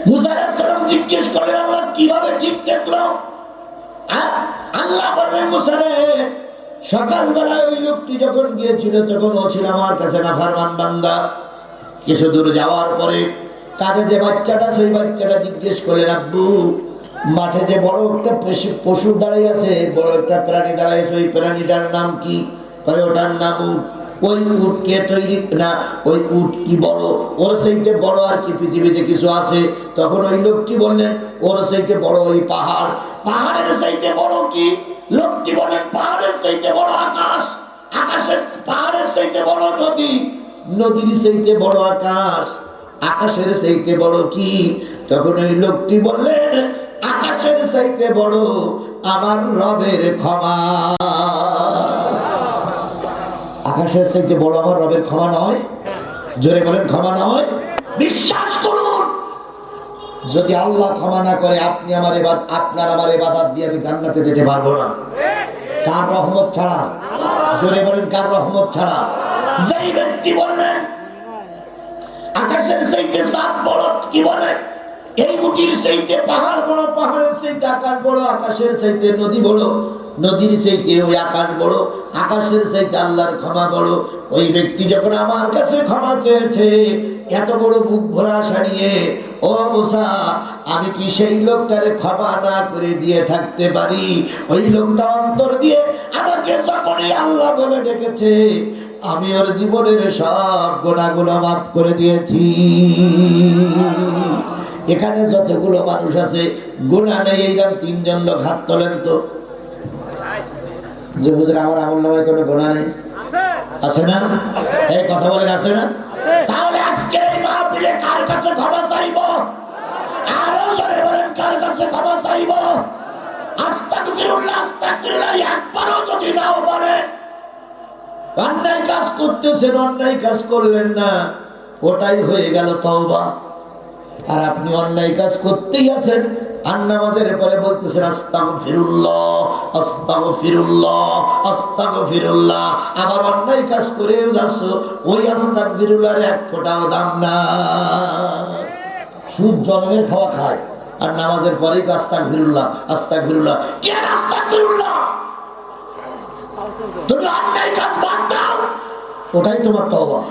মুসা আলাইহিস সালাম জিজ্ঞেস করেন, আল্লাহ কিভাবে ঠিক দেখলো? আল্লাহ বললেন, মুসা রে, সকালবেলায় ওই লোকটি যখন গিয়েছিল তখন ও ছিল আমার কাছে নাফরমান বান্দা। কিছু দূর যাওয়ার পরে কাঁধে যে বাচ্চাটা, সেই বাচ্চাটা জিজ্ঞেস করলেন, আব্বু মাঠে যে বড় একটা পশু দাঁড়াই আছে, বড় একটা প্রাণী দাঁড়াই আছে, ওই প্রাণীটার নাম কি? ওটার নাম উট। ওই উট কে তৈরি? না, ওই উট কি বড়? ওর সেইতে বড় আর কি পৃথিবীতে কিছু আছে? তখন ওই লোকটি বললেন, ওর সেইতে বড় ওই পাহাড়। পাহাড়ের সেইতে বড় কি? লোকটি বলেন, পাহাড়ের চাইতে বড় আকাশ, আকাশের পাহাড়ের চাইতে বড় নদী, নদীর চাইতে বড় আকাশ, আকাশের চাইতে বড় কি? তখন ওই লোকটি বললেন, আকাশের চাইতে বড় আমার রবের ক্ষমা। আকাশের চাইতে বড় আমার রবের ক্ষমা নয়? জোরে বলেন, ক্ষমা নয়? বিশ্বাস করুন, যদি আল্লাহ ক্ষমা না করে আপনার আমার ইবাদত দিয়ে আমি জান্নাতে যেতে পারবো না। কার রহমত ছাড়া? জোরে বলেন, কার রহমত ছাড়া? যেই ব্যক্তি বললেন আকাশের চাইতে চাঁদ বড়, কি বলে? এই উটির চাইতে পাহাড় বড়, পাহাড়ের চাইতে আকাশ বড়, আকাশের চাইতে নদী বড়, নদীর চাইতে ওই আকাশ বড়, আকাশের চাইতে আল্লাহর ক্ষমা বড়। ওই ব্যক্তি যখন আমার কাছে ক্ষমা চেয়েছে এত বড় বুক ভরা আশা নিয়ে, ও মুসা, আমি কি সেই লোকটারে ক্ষমা না করে দিয়ে থাকতে পারি? ওই লোকটা অন্তর দিয়ে আমাকে যখনই আল্লাহ বলে ডেকেছে, আমি ওর জীবনের সব গুনাহগুলো মাফ করে দিয়েছি। এখানে যতগুলো মানুষ আছে গুনাহ নেই, এইরকম তিনজন লোক হাত তোলেন তো। যে হুজুর আমার আমল নামায় কোনো গুনাহ নেই, আছে না? এই কথা বলেন, আছে না? তাহলে আজকে এই মাহফিলে কার কাছে ক্ষমা চাইব? আরো জোরে বলেন, কার কাছে ক্ষমা চাইব? আস্তাগফিরুল্লাহ, আস্তাগফিরুল্লাহ একবারও যদি নাও বলেন, অন্যায় কাজ করতেছেন, অন্যায় কাজ করলেন না, ওটাই হয়ে গেল তওবা। আর আপনি অন্যায় কাজ করতেই আছেন, আর নামাজের পরে বলতেছেন আস্তাগফিরুল্লাহ, আস্তাগফিরুল্লাহ, আস্তাগফিরুল্লাহ, আবার অন্যায় কাজ করেও যাচ্ছ, ওই আস্তাগফিরুল্লাহর এক ফোঁটাও দাম না। সুদ জন্মের খাওয়া খায়, আর নামাজের পরেই আস্তাগফিরুল্লাহ, আস্তাগফিরুল্লাহ। কেন আস্তাগফিরুল্লাহ? তুমি অন্যায় কাজ বাদ দাও, ওটাই তোমার তওবা।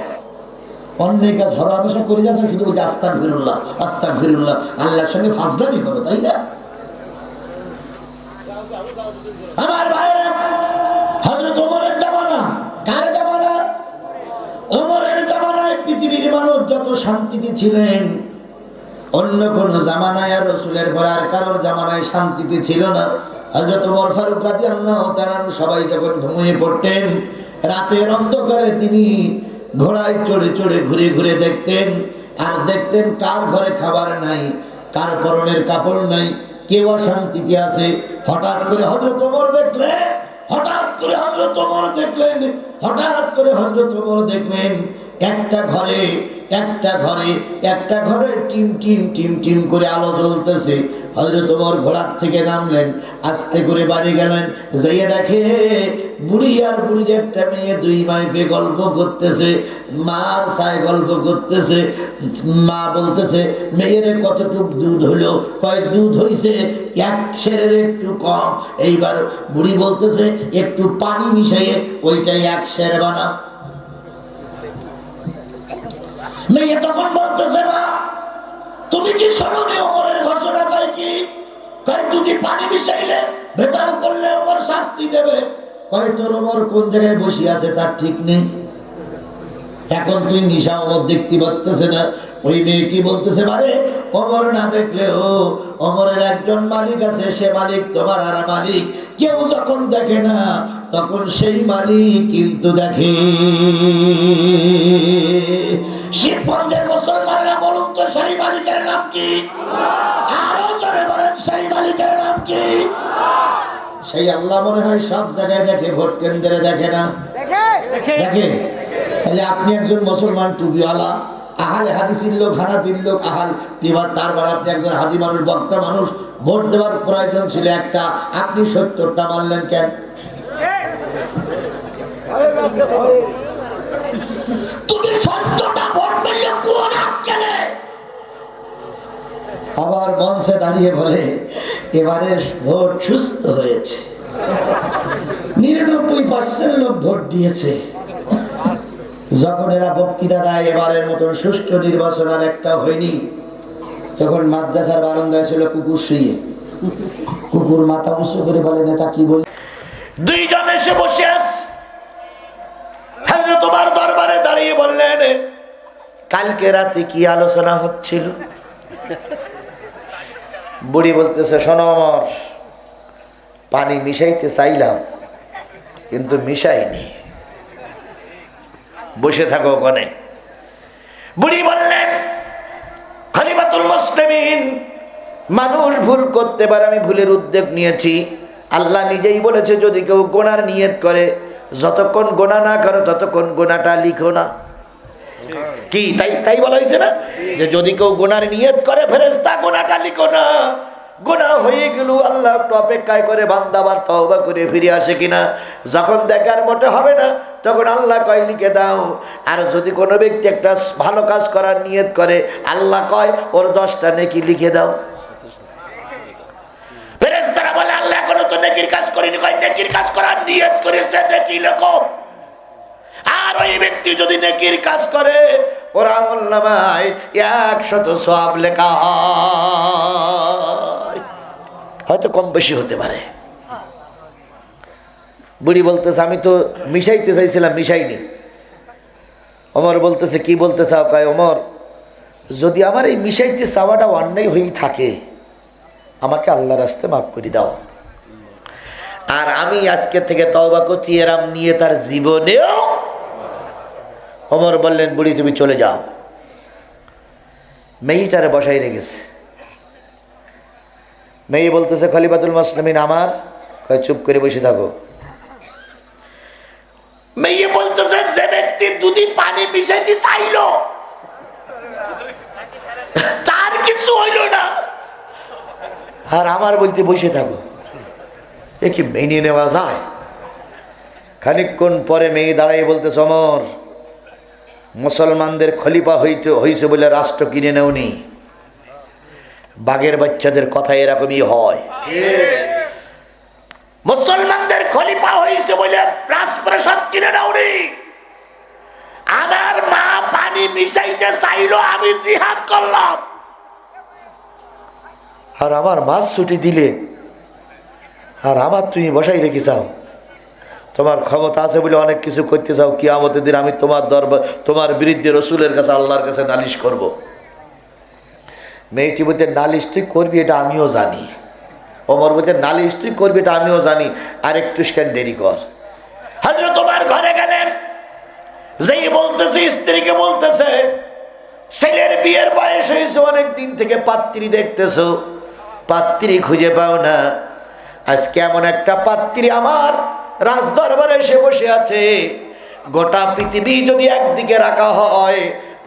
অন্যায় কাজ হরহামেশা করে যাচ্ছে, শুধু বলছে আস্তাগফিরুল্লাহ, আস্তাগফিরুল্লাহ, আল্লাহর সঙ্গে ফাজলামি করো, তাই না? আমার ভাইরা, হযরত ওমরের জামানা, কার জামানা? ওমরের জামানায় পৃথিবীর মানুষ যত শান্তিতে ছিলেন, অন্য কোন জামানায় আর রাসূলের পর আর কারোর জামানায় শান্তিতে ছিল না। হযরত ওমর ফারুক রাদিয়াল্লাহু তাআলা সবাই যখন ঘুমিয়ে পড়তেন, রাতের অন্ধকারে তিনি ঘোড়ায় চড়ে চড়ে ঘুরে ঘুরে দেখতেন, আর দেখতেন কার ঘরে খাবার নাই, কার পরনের কাপড় নাই, কেউ অশান্তিতে আছে। হঠাৎ করে হযরত ওমর দেখলেন, হঠাৎ করে হযরত ওমর দেখলেন, হঠাৎ করে হযরত ওমর দেখলেন একটা ঘরে টিম টিম টিম টিম করে আলো জ্বলতেছে। হযরত ওমর ঘোড়ার থেকে নামলেন, আস্তে করে বাড়ি গেলেন, যাইয়া দেখে বুড়ি আর বুড়ির একটা মেয়ে দুই মাইফে গল্প করতেছে, মার সায় গল্প করতেছে। মা বলতেছে, মেয়ের কতটুক দুধ হলো? কয় দুধ হইছে এক সেরের একটু কম। এইবার বুড়ি বলতেছে, একটু পানি মিশাইয়ে ওইটাই এক সের বানা। মেয়ে তখন বলতেছে, মা তুমি কি শোনোনি ওমরের ঘোষণা কয় কি? কয় দুটি পানি মিশাইলে ভেজাল করলে ওমর শাস্তি দেবে। কয় তোর ওমর কোন জায়গায় বসে আছে তার ঠিক নেই। এখন তুই নিশা ওমর দেখতে পারতেছে না। ওই মেয়ে কি বলতেছে, মানে ওমর না দেখলেও ওমরের একজন মালিক আছে, সে মালিক তোমার আর মালিক। কেউ যখন দেখে না তখন সেই মালিক কিন্তু দেখে। শিবগঞ্জের মুসলমানেরা বলুন তো সেই মালিকের নাম কি? আরো জোরে বলেন, সেই মালিকের নাম কি? সেই আল্লাহ মনে হয় সব জায়গায় দেখে, ভোট কেন্দ্রে দেখে না? দেখে। তাহলে আপনি একজন মুসলমান টুপিওয়ালা, আহালে হাদিসের লোক, হানাফির লোক, এবার তারপর আপনি একজন হাজি মানুষ, বক্তা মানুষ, ভোট দেওয়ার প্রয়োজন ছিল একটা, আপনি 70টা মানলেন কেন? তুমি 70টা ভোট পেলে কোন আক্কেলে? আবার মঞ্চে দাঁড়িয়ে বলে এবারে ভোট সুস্থ হয়েছে, 99% লোক ভোট দিয়েছে। যখন এরা বক্তৃতা দেয় এবারের মতন সুষ্ঠু নির্বাচন আর একটা হয়নি, তখন মাদ্রাসার বারান্দায় ছিল কুকুর শুয়ে, কুকুর মাথা উঁচু করে বলে নেতা কি বল, দুইজন এসে বসে আছে, তোমার দরবারে দাঁড়িয়ে বললেন কালকে রাতে কি আলোচনা হচ্ছিল? বুড়ি বলতেছে শোনো আমার, পানি মিশাইতে চাইলাম কিন্তু মিশাইনি, বসে থাকো ওখানে। বুড়ি বললেন খলিফাতুল মুসলিমিন, মানুষ ভুল করতে পারে, আমি ভুলের উদ্যোগ নিয়েছি। আল্লাহ নিজেই বলেছে যদি কেউ গোনার নিয়ত করে, যতক্ষণ গোনা না করো ততক্ষণ গোনাটা লিখো না। কি তাই তাই বলা হয়েছে না, যে যদি কেউ গোনার নিয়ত করে ফেরেশতা গোনাটা লিখো না। গোনা হয়ে গেল, আল্লাহ একটু অপেক্ষায় করে বান্দা আবার তওবা করে ফিরে আসে কিনা। যখন দেখার মতো হবে না তখন আল্লাহ কয় লিখে দাও। আর যদি কোনো ব্যক্তি একটা ভালো কাজ করার নিয়ত করে, আল্লাহ কয় ওর 10টা নেকি লিখে দাও। ফেরেশতারা বলে আল্লাহ এখনো তো নেকির কাজ করিনি, কয় নেকির কাজ করার নিয়ত করেছে, নেকি লেখো। আর ওই ব্যক্তি যদি নেকির কাজ করে ওর আমলনামায় 100 সওয়াব লেখা হয়, হয়তো কম বেশি হতে পারে। বুড়ি বলতেছে আমি তো মিশাইতে চাইছিলাম, মিশাইনি। ওমর বলতেছে কি বলতে চাও? কয় ওমর, যদি আমার এই মিশাইতে চাওয়াটা অন্যায় হয়ে থাকে আমাকে আল্লাহর রাস্তায় মাফ করে দাও। আর আমি আজকে থেকে তওবা করছি, এরাম নিয়ে তার জীবনেও। ওমর বললেন বুড়ি তুমি চলে যাও। মেয়েটারে বসাই রেখেছে। মেয়ে বলতেছে খলিফাতুল মুসলিমিন আমার, কয় চুপ করে বসে থাকো। মেয়ে বলতেছে যে ব্যক্তি দুধে পানি মিশাইতে চাইলো তার কিছু হইল না, আর আমার বলতে বসে থাকো, এ কি মেনে নেওয়া যায়? খানিকক্ষণ পরে মেয়ে দাঁড়াই বলতেছে ওমর, মুসলমানদের খলিফা হইছে বলে রাষ্ট্র কিনে নেওনি, বাঘের বাচ্চাদের কথা এরকমই হয়। মুসলমানদের খলিফা হইছে বলে রাজপ্রাসাদ কিনে নেওনি। আমার মা পানি মিশাইতে চাইলো, আমি জিহাদ করলাম, আর আমার মাছ ছুটি দিলে, আর আমার তুমি বসাই রেখে চাও। তোমার ক্ষমতা আছে বলে অনেক কিছু করতে চাও, কিয়ামতের দিন আমি তোমার দরবার, তোমার বিরুদ্ধে রসুলের কাছে, আল্লাহর কাছে নালিশ করব। মেয়েটি বলতে নালিশ তুই করবি এটা আমিও জানি। ওমর বলতে নালিশ তুই করবি এটা আমিও জানি, আর একটু দেরি কর। হযরত তোমার ঘরে গেলেন, যেই বলতেছে স্ত্রীকে বলতেছে ছেলের বিয়ের বয়স হয়েছে, অনেক দিন থেকে পাত্রী দেখতেছো, পাত্রী খুঁজে পাও না। আজকে এমন একটা পাত্রী আমার রাজ দরবারে এসে বসে আছে, গোটা পৃথিবী যদি একদিকে রাখা হয়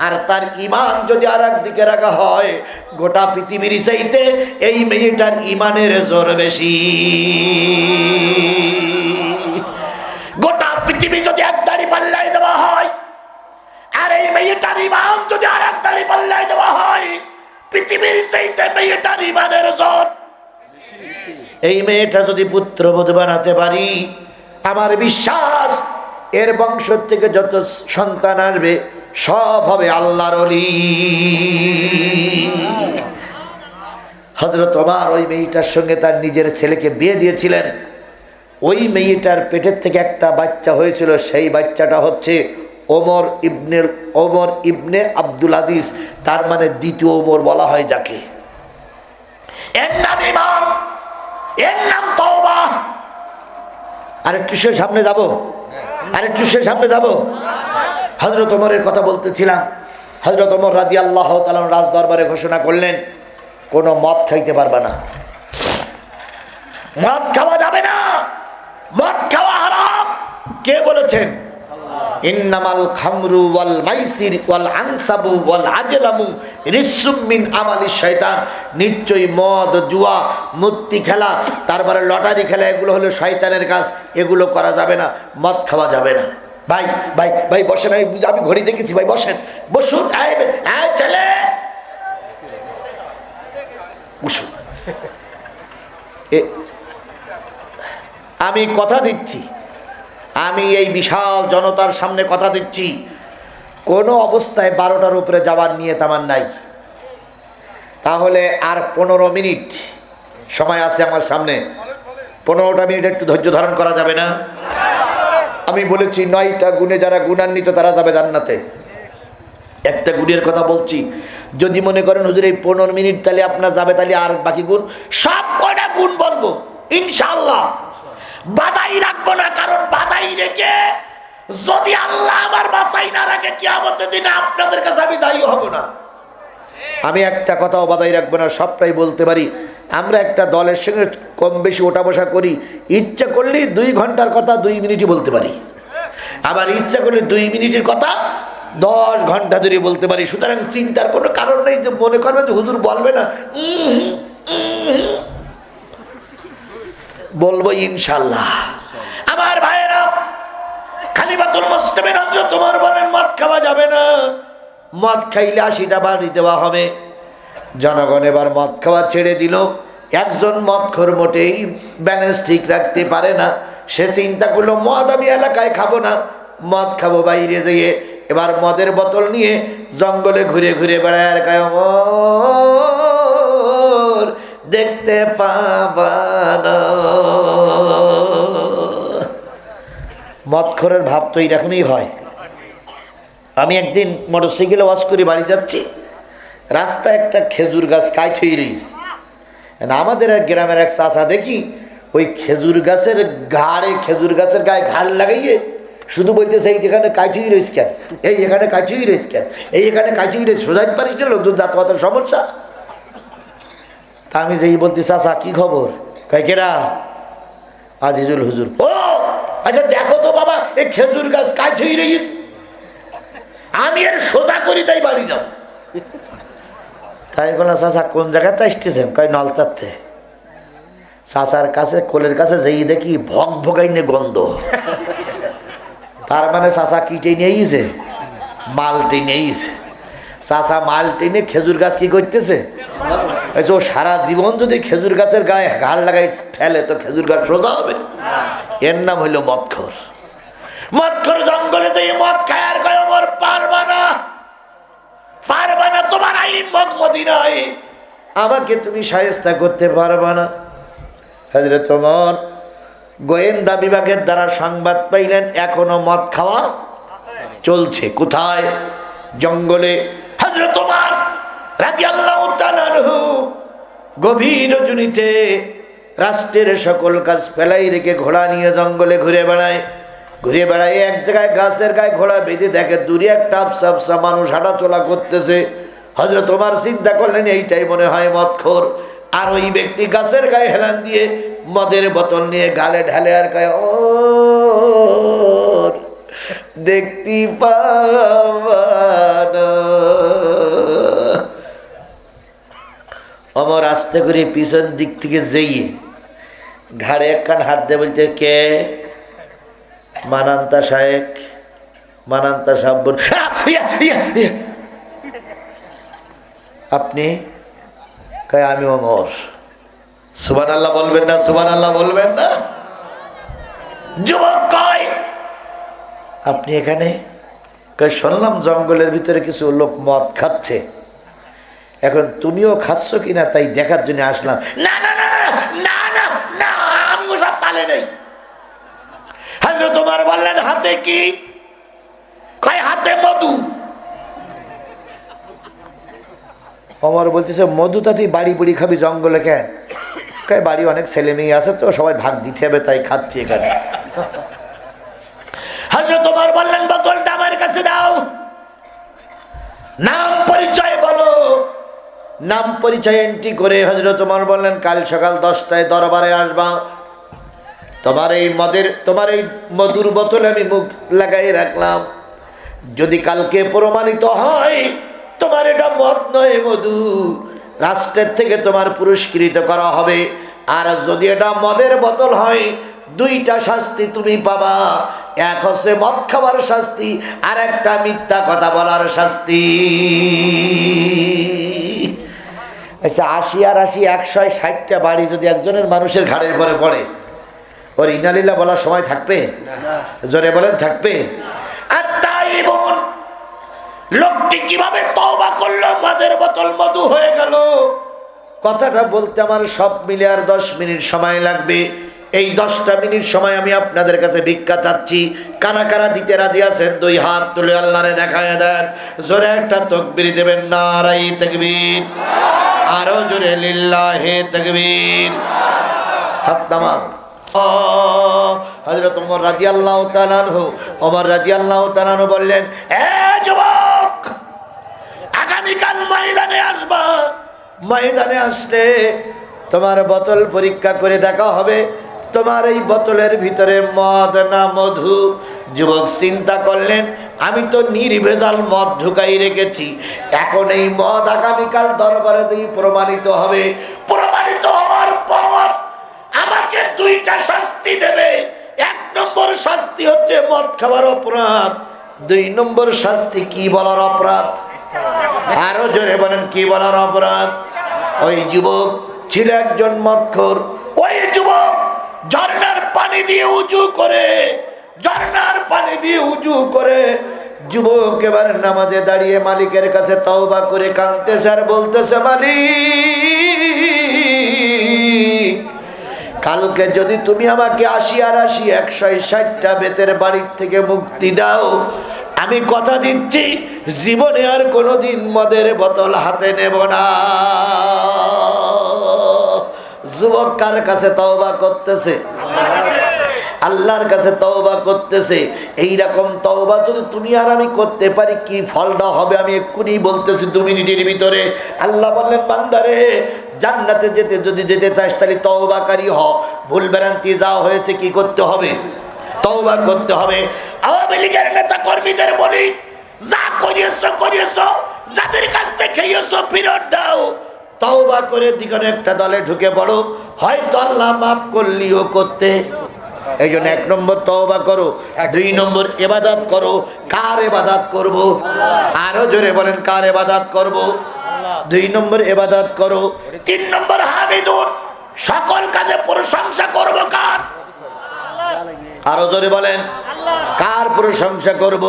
আর তার ঈমান যদি আর একদিকে রাখা হয়, গোটা পৃথিবীর চাইতে এই মেয়েটার ঈমানের জোর বেশি। গোটা পৃথিবী যদি এক দাড়ি পাল্লায় দেওয়া হয় আর এই মেয়েটার ঈমান যদি আর এক দাড়ি পাল্লায় দেওয়া হয়, পৃথিবীর চাইতে মেয়েটার ঈমানের জোর। এই মেয়েটা যদি পুত্রবধূ বানাতে পারি, আমার বিশ্বাস এর বংশ থেকে যত সন্তান আসবে সব হবে আল্লাহর ওলি। হযরত ওমর ওই মেয়েটার সঙ্গে তার নিজের ছেলেকে বিয়ে দিয়েছিলেন। ওই মেয়েটার পেটের থেকে একটা বাচ্চা হয়েছিল, সেই বাচ্চাটা হচ্ছে ওমর ইবনে আব্দুল আজিজ, তার মানে দ্বিতীয় ওমর বলা হয় যাকে। এর নাম ইমাম, এর নাম তওবা। আরেকটু সে সামনে যাব, আরেকটু সে সামনে যাব। হযরত ওমরের কথা বলতেছিলাম। হযরত ওমর রাদিয়াল্লাহু তাআলা রাজ দরবারে ঘোষণা করলেন, কোনো মদ খাইতে পারবে না, মদ খাওয়া যাবে না, মদ খাওয়া হারাম। কে বলেছেন? ইন্নামাল খামরু ওয়াল মাইসির ওয়াল আনসাবু ওয়াল আজলামু রিসসুম মিন আমালিশ শয়তান। নিশ্চয়ই মদ, জুয়া, মূর্তি খেলা, তারপরে লটারি খেলা, এগুলো হলো শয়তানের কাজ, এগুলো করা যাবে না, মদ খাওয়া যাবে না। ভাই ভাই ভাই বসেন, আমি ঘড়ি দেখেছি ভাই, বসেন, বসুন, এই ছেলে বসুন। আমি কথা দিচ্ছি, আমি এই বিশাল জনতার সামনে কথা দিচ্ছি, কোনো অবস্থায় 12টার উপরে যাওয়ার নিয়ত আমার নাই। তাহলে আর 15 মিনিট সময় আছে আমার সামনে, 15টা মিনিট একটু ধৈর্য ধারণ করা যাবে না? আমি বলেছি 9টা গুণে যারা গুণান্বিত তারা যাবে জান্নাতে। একটা গুণের কথা বলছি, যদি মনে করেন হুজুর এই 15 মিনিট তাহলে আপনার যাবে, তাহলে আর বাকি গুণ সব কয়টা গুণ বলবো ইনশাআল্লাহ। বাধাই রাখবো না, কারণ বাধাই রেখে যদি আল্লাহ আমার বাঁচাই না রাখে, কিয়ামতের দিনে আপনাদের কাছে আমি দায়ী হব না। আমি একটা কথাও বাধাই রাখবো না, সবটাই বলতে পারি। আমরা একটা দলের সঙ্গে কম বেশি ওঠা বসা করি, ইচ্ছা করলে 2 ঘন্টার কথা 2 মিনিটই বলতে পারি, আবার ইচ্ছা করলে 2 মিনিটের কথা 10 ঘন্টা ধরে বলতে পারি। সুতরাং চিন্তার কোনো কারণ নেই যে মনে করবে যে হুজুর বলবে না। বলবো ইনশাআল্লাহ। আমার ভাইয়েরা, খলিফাতুল মুসলিমিন হযরত ওমর বলেন মদ খাওয়া যাবে না, মদ খাইলে 80টা বাড়ি দেওয়া হবে। জনগণ এবার মদ খাওয়া ছেড়ে দিল। একজন মদখোর মোটেই ব্যালেন্স ঠিক রাখতে পারে না, সে চিন্তা করলো মদ আমি এলাকায় খাবো না, মদ খাবো বাইরে যেয়ে। এবার মদের বোতল নিয়ে জঙ্গলে ঘুরে ঘুরে বেড়ায়, আর কয় ওমর দেখতে পাবা না। মদখোরের ভাব তো এরকমই হয়। আমি একদিন মোটরসাইকেলে ওয়াশ করে বাড়ি যাচ্ছি, রাস্তায় একটা খেজুর গাছ কাইট হয়ে রয়েছে। আমাদের এক গ্রামের এক চাচা দেখি ওই খেজুর গাছের ঘাড়ে, খেজুর গাছের গায়ে ঘাড় লাগাইয়ে শুধু বলতেছে এই এখানে কাইচুই রয়েছে কেন, এই এখানে কাইচুই রয়েছে কেন, এই এখানে কাইচুই রয়েছে, সোজাইতে পারিস না, লোকজন যাতায়াতের সমস্যা। তা আমি যেই বলতে চাচা কি খবর, কয় কেডা? আজিজুল হুজুর। ও আচ্ছা দেখো তো বাবা, এই খেজুর গাছ কাইচুই রয়েছে, আমি এর সোজা করি তাই বাড়ি যাব। তাই বললাম চাচা কোন জায়গাতে আসতেছেন? কয় নলতাতে। চাচার কাছে কোলের কাছে যেই দেখি ভগ ভগাইনে গন্ধ। তার মানে চাচা কি টেনে নিয়েছে? মাল টেনে নিয়েছে। চাচা মাল টেনে খেজুর গাছ কি করতেছে? ও সারা জীবন যদি খেজুর গাছের গায়ে ঘাড় লাগাই ঠেলে তো খেজুর গাছ সোজা হবে? এর নাম হইল মদখোর। মদখোর জঙ্গলে যে মদ খায় আর কয় ওমর পারবা না, পারবা না, তোমার আইন মদিনায়, আমাকে তুমি শায়েস্তা করতে পারবা না। হযরত ওমর গোয়েন্দা বিভাগের দ্বারা সংবাদ পাইলেন এখনো মদ খাওয়া চলছে। কোথায়? জঙ্গলে। হযরত ওমর রাদিয়াল্লাহু তাআলা আনহু গভীর রজনীতে রাষ্ট্রের সকল কাজ ফেলাই রেখে ঘোড়া নিয়ে জঙ্গলে ঘুরে বেড়ায়। ঘুরে বেড়ায় এক জায়গায় গাছের গায়ে ঘোড়া বেঁধে দেখে দূরে একটা আবসা আবসা মানুষ হাঁটাচলা করতেছে। হযরত ওমর চিন্তা করলেন এইটাই মনে হয় মদখোর। আর ওই ব্যক্তি গাছের গায়ে হেলান দিয়ে মদের বোতল নিয়ে গালে ঢালে আর কয় ও দেখতে পাবা না। ওমর আস্তে করে পিছন দিক থেকে যেয়ে ঘাড়ে একখান হাত দিয়ে বলতে, কে? মানান্তা শায়েক। মানান্তা সাহেব বল, আপনি? কয় আমি ওমর। সুবহানাল্লাহ বলবেন না? সুবহানাল্লাহ বলবেন না? যুবক কয় আপনি এখানে? শুনলাম জঙ্গলের ভিতরে কিছু লোক মদ খাচ্ছে, এখন তুমিও খাচ্ছ কিনা তাই দেখার জন্য আসলাম। না না না না না না, আমি ওসব তালে নেই। হযরত ওমর বললেন হাতে কি? কয় হাতে মধু। ওমর বলতেছে মধু তা তুই বাড়ি বুড়ি খাবি জঙ্গলে কেন? কয় বাড়ি অনেক ছেলে মেয়ে আছে তো, সবাই ভাগ দিতে হবে তাই খাচ্ছি এখানে। হযরত ওমর বললেন বোতলটা আমার কাছে দাও, নাম পরিচয় বলো। নাম পরিচয় এন্ট্রি করে হযরত ওমর বললেন কাল সকাল 10টায় দরবারে আসবা, তোমার এই মধুর বোতলে আমি মুখ লাগাই রাখলাম, যদি কালকে প্রমাণিত হয় তোমার এটা মদ নয় মধু, রাষ্ট্রের থেকে তোমার পুরস্কৃত করা হবে। আর যদি এটা মদের বোতল হয় দুইটা শাস্তি তুমি পাবা, এক হচ্ছে মদ খাবার শাস্তি, আর একটা মিথ্যা কথা বলার শাস্তি। আচ্ছা 80 আর 80 160টা বাড়ি যদি একজনের মানুষের ঘাড়ের পরে পড়ে, ওর ইনালিল্লাহ বলার সময় থাকবে? জোরে বলেন থাকবে? আর তাই বোন লোকটি কিভাবে তওবা করলো, মদের বোতল মধু হয়ে গেল। কথাটা বলতে আমার সব মিলে আর 10 মিনিট সময় লাগবে। এই 10টা মিনিট সময় আমি আপনাদের কাছে ভিক্ষা চাচ্ছি। কারা কারা দিতে রাজি আছেন 2 হাত তুলে আল্লাহরে দেখায় দেন। জোরে একটা তাকবীর দেবেন, নারায়ে তাকবীর। আরো জোরে লিল্লাহে তাকবীর। হাত নামান। হযরত ওমর রাদিয়াল্লাহু তাআলা আনহু, ওমর রাদিয়াল্লাহু তাআলা আনহু বললেন, এ যুবক আগামীকাল ময়দানে আসবা, ময়দানে আসলে তোমার বোতল পরীক্ষা করে দেখা হবে তোমার এই বোতলের ভিতরে মদ না মধু। যুবক চিন্তা করলেন আমি তো নির্ভেজাল মদ ঢুকাই রেখেছি, এখন এই মদ আগামীকাল দরবারে যেই প্রমাণিত হবে, প্রমাণিত হওয়ার পর আমাকে 2টা শাস্তি দেবে। 1 নম্বর শাস্তি হচ্ছে মদ খাবার অপরাধ, 2 নম্বর শাস্তি কি বলার অপরাধ? আরো জোরে বলেন কি বলার অপরাধ? ওই যুবক ছিল একজন মদখোর। ওই যুবক ঝর্ণার পানি দিয়ে উজু করে, ঝর্ণার পানি দিয়ে উজু করে যুবক এবার নামাজে দাঁড়িয়ে মালিকের কাছে তওবা করে কাঁদতেছে আর বলতেছে, মালিক কালকে যদি তুমি আমাকে 80 আর 80 160টা বেতের বাড়ির থেকে মুক্তি দাও, আমি কথা দিচ্ছি জীবনে আর কোনোদিন মদের বোতল হাতে নেব না। যুবক কার কাছে তওবা করতেছে? আল্লাহর কাছে তওবা করতেছে। এইরকম তওবা যদি তুমি আর আমি করতে পারি কি ফলটা হবে আমি এক্ষুনি বলতেছি 2 মিনিটের ভিতরে। আল্লাহ বললেন বান্দারে জান্নাতে যেতে চাস তাহলে তওবাকারী হ। ভুল ভ্রান্তি যা হয়েছে কি করতে হবে? তওবা করতে হবে। আওয়ামী লীগের নেতা কর্মীদের বলি, যা করিয়েছো যাদের কাছ থেকে খেয়েছো ফেরত দাও, তওবা করে দিগনে একটা দলে ঢুকে পড়ো, হয়তো আল্লাহ মাফ করলিও করতে। এই জন্য 1 নম্বর তওবা করো, 2 নম্বর ইবাদত করো। কার ইবাদত করব? আরো জোরে বলেন কার ইবাদত করব? 2 নম্বর ইবাদত করো। 3 নম্বর হামিদুন, সকল কাজে প্রশংসা করব কার? আরো জোরে বলেন কার প্রশংসা করব?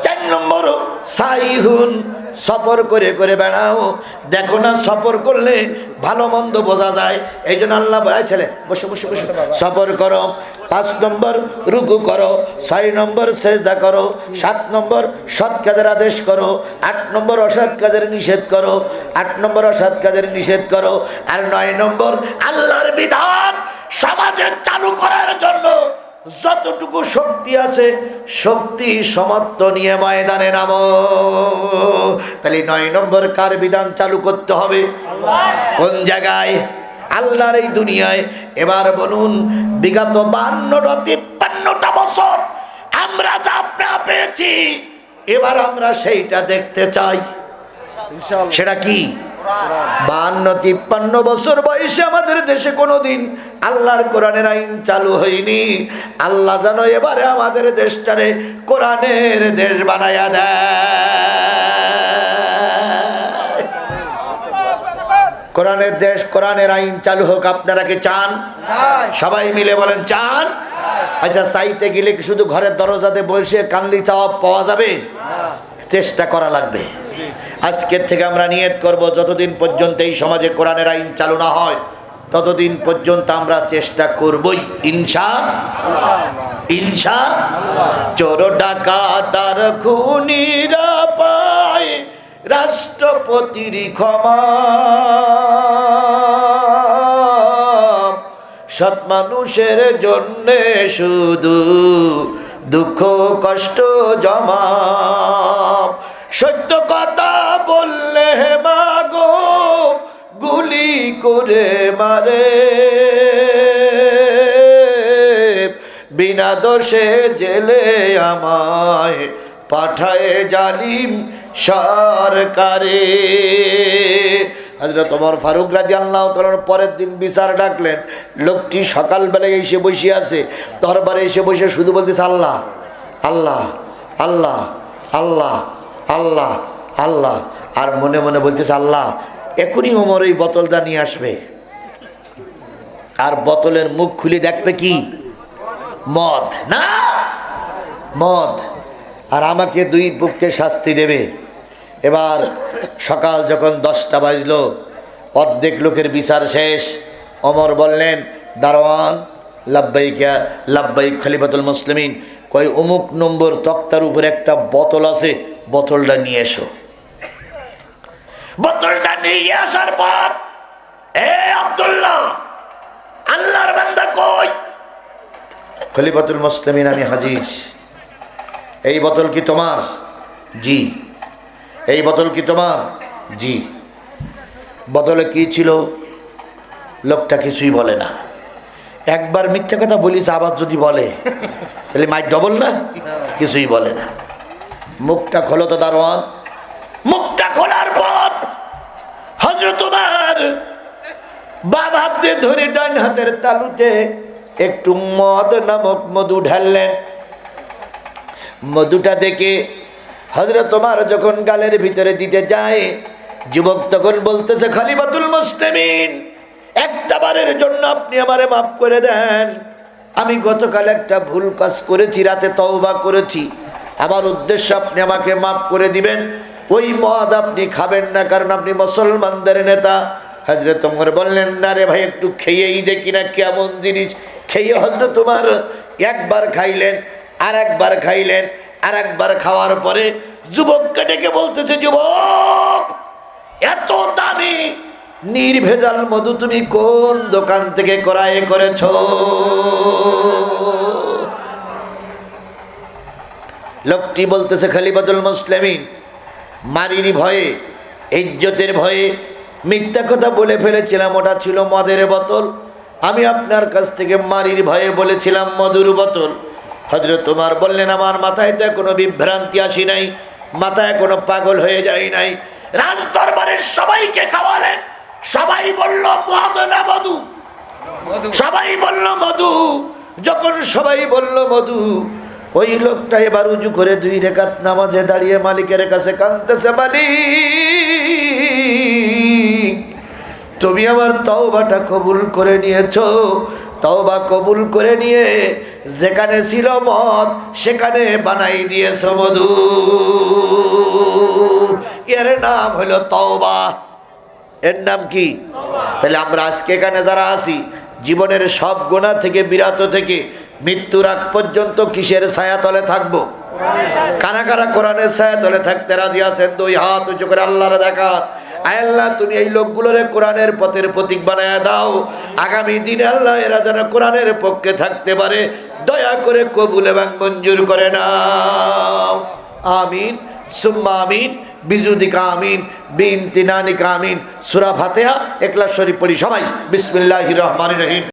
4 নম্বর সাইহুন, সফর করে করে বেড়াও। দেখো না সফর করলে ভালো মন্দ বোঝা যায়, এই জন্য আল্লাহ বলে ছেলে বসে বসে বসে সফর করো। 5 নম্বর রুকু করো, 6 নম্বর সেজদা করো, 7 নম্বর সৎ কাজের আদেশ করো, 8 নম্বর অসৎ কাজের নিষেধ করো, 8 নম্বর অসৎ কাজের নিষেধ করো, আর 9 নম্বর আল্লাহর বিধান সমাজে চালু করার জন্য যতটুকু শক্তি আছে শক্তি সমর্থ নিয়ে ময়দানে নামো। তাহলে 9 নম্বর কার বিধান চালু করতে হবে? কোন জায়গায়? আল্লাহর এই দুনিয়ায়। এবার বলুন বিগত 52-53টা বছর আমরা যা পেয়েছি, এবার আমরা সেইটা দেখতে চাই। সেটা কি? 52-53 বছর বয়সে আমাদের দেশে কোনোদিন আল্লাহর কোরআনের আইন চালু হয়নি। আল্লাহ যেন এবারে আমাদের দেশটারে কোরআনের দেশ বানায়া দেয়। কোরআনের দেশ, কোরআনের আইন চালু হোক। আপনারা কি চান? সবাই মিলে বলেন চান? আচ্ছা চাইতে গেলে কি শুধু ঘরের দরজাতে বসে কানলি চাওয়া পাওয়া যাবে? চেষ্টা করা লাগবে। আজকের থেকে আমরা নিয়ত করব, যতদিন পর্যন্ত এই সমাজে কোরআনের আইন চালু না হয় ততদিন পর্যন্ত আমরা চেষ্টা করবই, ইনশা। চোর ডাকাত আর খুনিরা পায় রাষ্ট্রপতির ক্ষমা, সৎ মানুষের জন্যে শুধু দুঃখ কষ্ট জমা, সত্য কথা বললে মাগো গুলি করে মারে, বিনা দোষে জেলে আমায় পাঠায় জালিম সরকারে। হযরত ওমর ফারুক রাদিয়াল্লাহু তাআলার পরের দিন বিচার ডাকলেন। লোকটি সকালবেলায় এসে বসে আছে, দরবারে এসে বসে শুধু বলতেছে আল্লাহ আল্লাহ আল্লাহ আল্লাহ আল্লাহ আল্লাহ, আর মনে মনে বলতেছে আল্লাহ এখনই ওমর এই বোতলটা নিয়ে আসবে, আর বোতলের মুখ খুলে দেখবে কি মদ, না মদ, আর আমাকে দুই পক্ষে শাস্তি দেবে। এবার সকাল যখন 10টা বাজলো, অর্ধেক লোকের বিচার শেষ। ওমর বললেন দারোয়ান লাব্বাইকা লাব্বাইক খলিফাতুল মুসলিমিন, কই অমুক নম্বর তক্তার উপরে একটা বোতল আছে, বোতলটা নিয়ে এসো। বোতলটা নিয়ে আসার পর এ আব্দুল্লাহ আল্লাহর বান্দা কই? খলিফাতুল মুসলিমিন আমি হাজির। এই বোতল কি তোমার? জি। এই বোতল কি তোমার? জি। বোতলে কি ছিল? লোকটা কিছুই বলে না। একবার মিথ্যা কথা বলিস, আবার যদি বলে তাহলে মাই ডবল না, কিছুই বলে না। মুখটা খোলো তো দারোয়ান। মুখটা খোলার পর হযরত ওমর বাম হাত দিয়ে ধরে ডান হাতের তালুতে একটু মদ নামক মধু ঢাললেন। মধুটা দেখে হযরত ওমর যখন গালের ভিতরে দিতে যায়, যুবক তখন বলতেছে খলিফাতুল মুসলিমিন একটা বারের জন্য আপনি আমারে মাফ করে দেন। আমি গতকাল একটা ভুল কাজ করেছি, রাতে তওবা করেছি, আমার উদ্দেশ্য আপনি আমাকে মাফ করে দিবেন। ওই মদ আপনি খাবেন না, কারণ আপনি মুসলমানদের নেতা। হযরত ওমর বললেন না রে ভাই, একটু খেয়েই দেখি না কেমন জিনিস। খেয়ে হযরত ওমর একবার খাইলেন, আর একবার খাইলেন, আর একবার খাওয়ার পরে যুবককে ডেকে বলতেছে যুবক এত দামি নির্ভেজাল মধু তুমি কোন দোকান থেকে ক্রয় করেছ? লোকটি বলতেছে খলিফাতুল মুসলিমিন মারির ভয়ে, ইজ্জতের ভয়ে মিথ্যা কথা বলে ফেলেছিলাম, ওটা ছিল মদের বোতল। আমি আপনার কাছ থেকে মারির ভয়ে বলেছিলাম মধুর বোতল। হযরত ওমর বললেন আমার মাথায় তো কোনো বিভ্রান্তি আসি নাই, মাথায় কোনো পাগল হয়ে যায় নাই। রাজ দরবারের সবাইকে খাওয়ালেন, সবাই বলল মদ না মধু, সবাই বলল মধু। যখন সবাই বলল মধু, ওই লোকটা এবার উজু করে 2 রাকাত নামাজে দাঁড়িয়ে মালিকের কাছে কাঁদতেছে, মালিক তুমি আমার তওবাটা কবুল করে নিয়েছো। তওবা কবুল করে নিয়ে যেখানে ছিল মদ সেখানে বানাই দিয়েছো মধু। এর নাম হলো তওবা। এর নাম কি? তাহলে আমরা আজকে এখানে যারা আছি, জীবনের সব গুনাহ থেকে বিরত থেকে মৃত্যুর আগ পর্যন্ত কিসের ছায়াতলে থাকবো? কারা কারা কোরআনের ছায়াতলে থাকতে রাজি আছেন? 2 হাত উঁচু করে আল্লাহরে দেখান। আয় আল্লাহ তুমি এই লোকগুলোরে কোরআনের পথের প্রতীক বানায় দাও। আগামী দিনে আল্লাহ এরা যেন কোরআনের পক্ষে থাকতে পারে, দয়া করে কবুল এবং মঞ্জুর করে নাও। আমিন সুম্মা আমিন বিজুদিকা আমিন বিনতিনানিকা আমিন। সূরা ফাতিহা, ইখলাস শরীফ পড়ি সবাই। বিসমিল্লাহির রহমানির রহিম।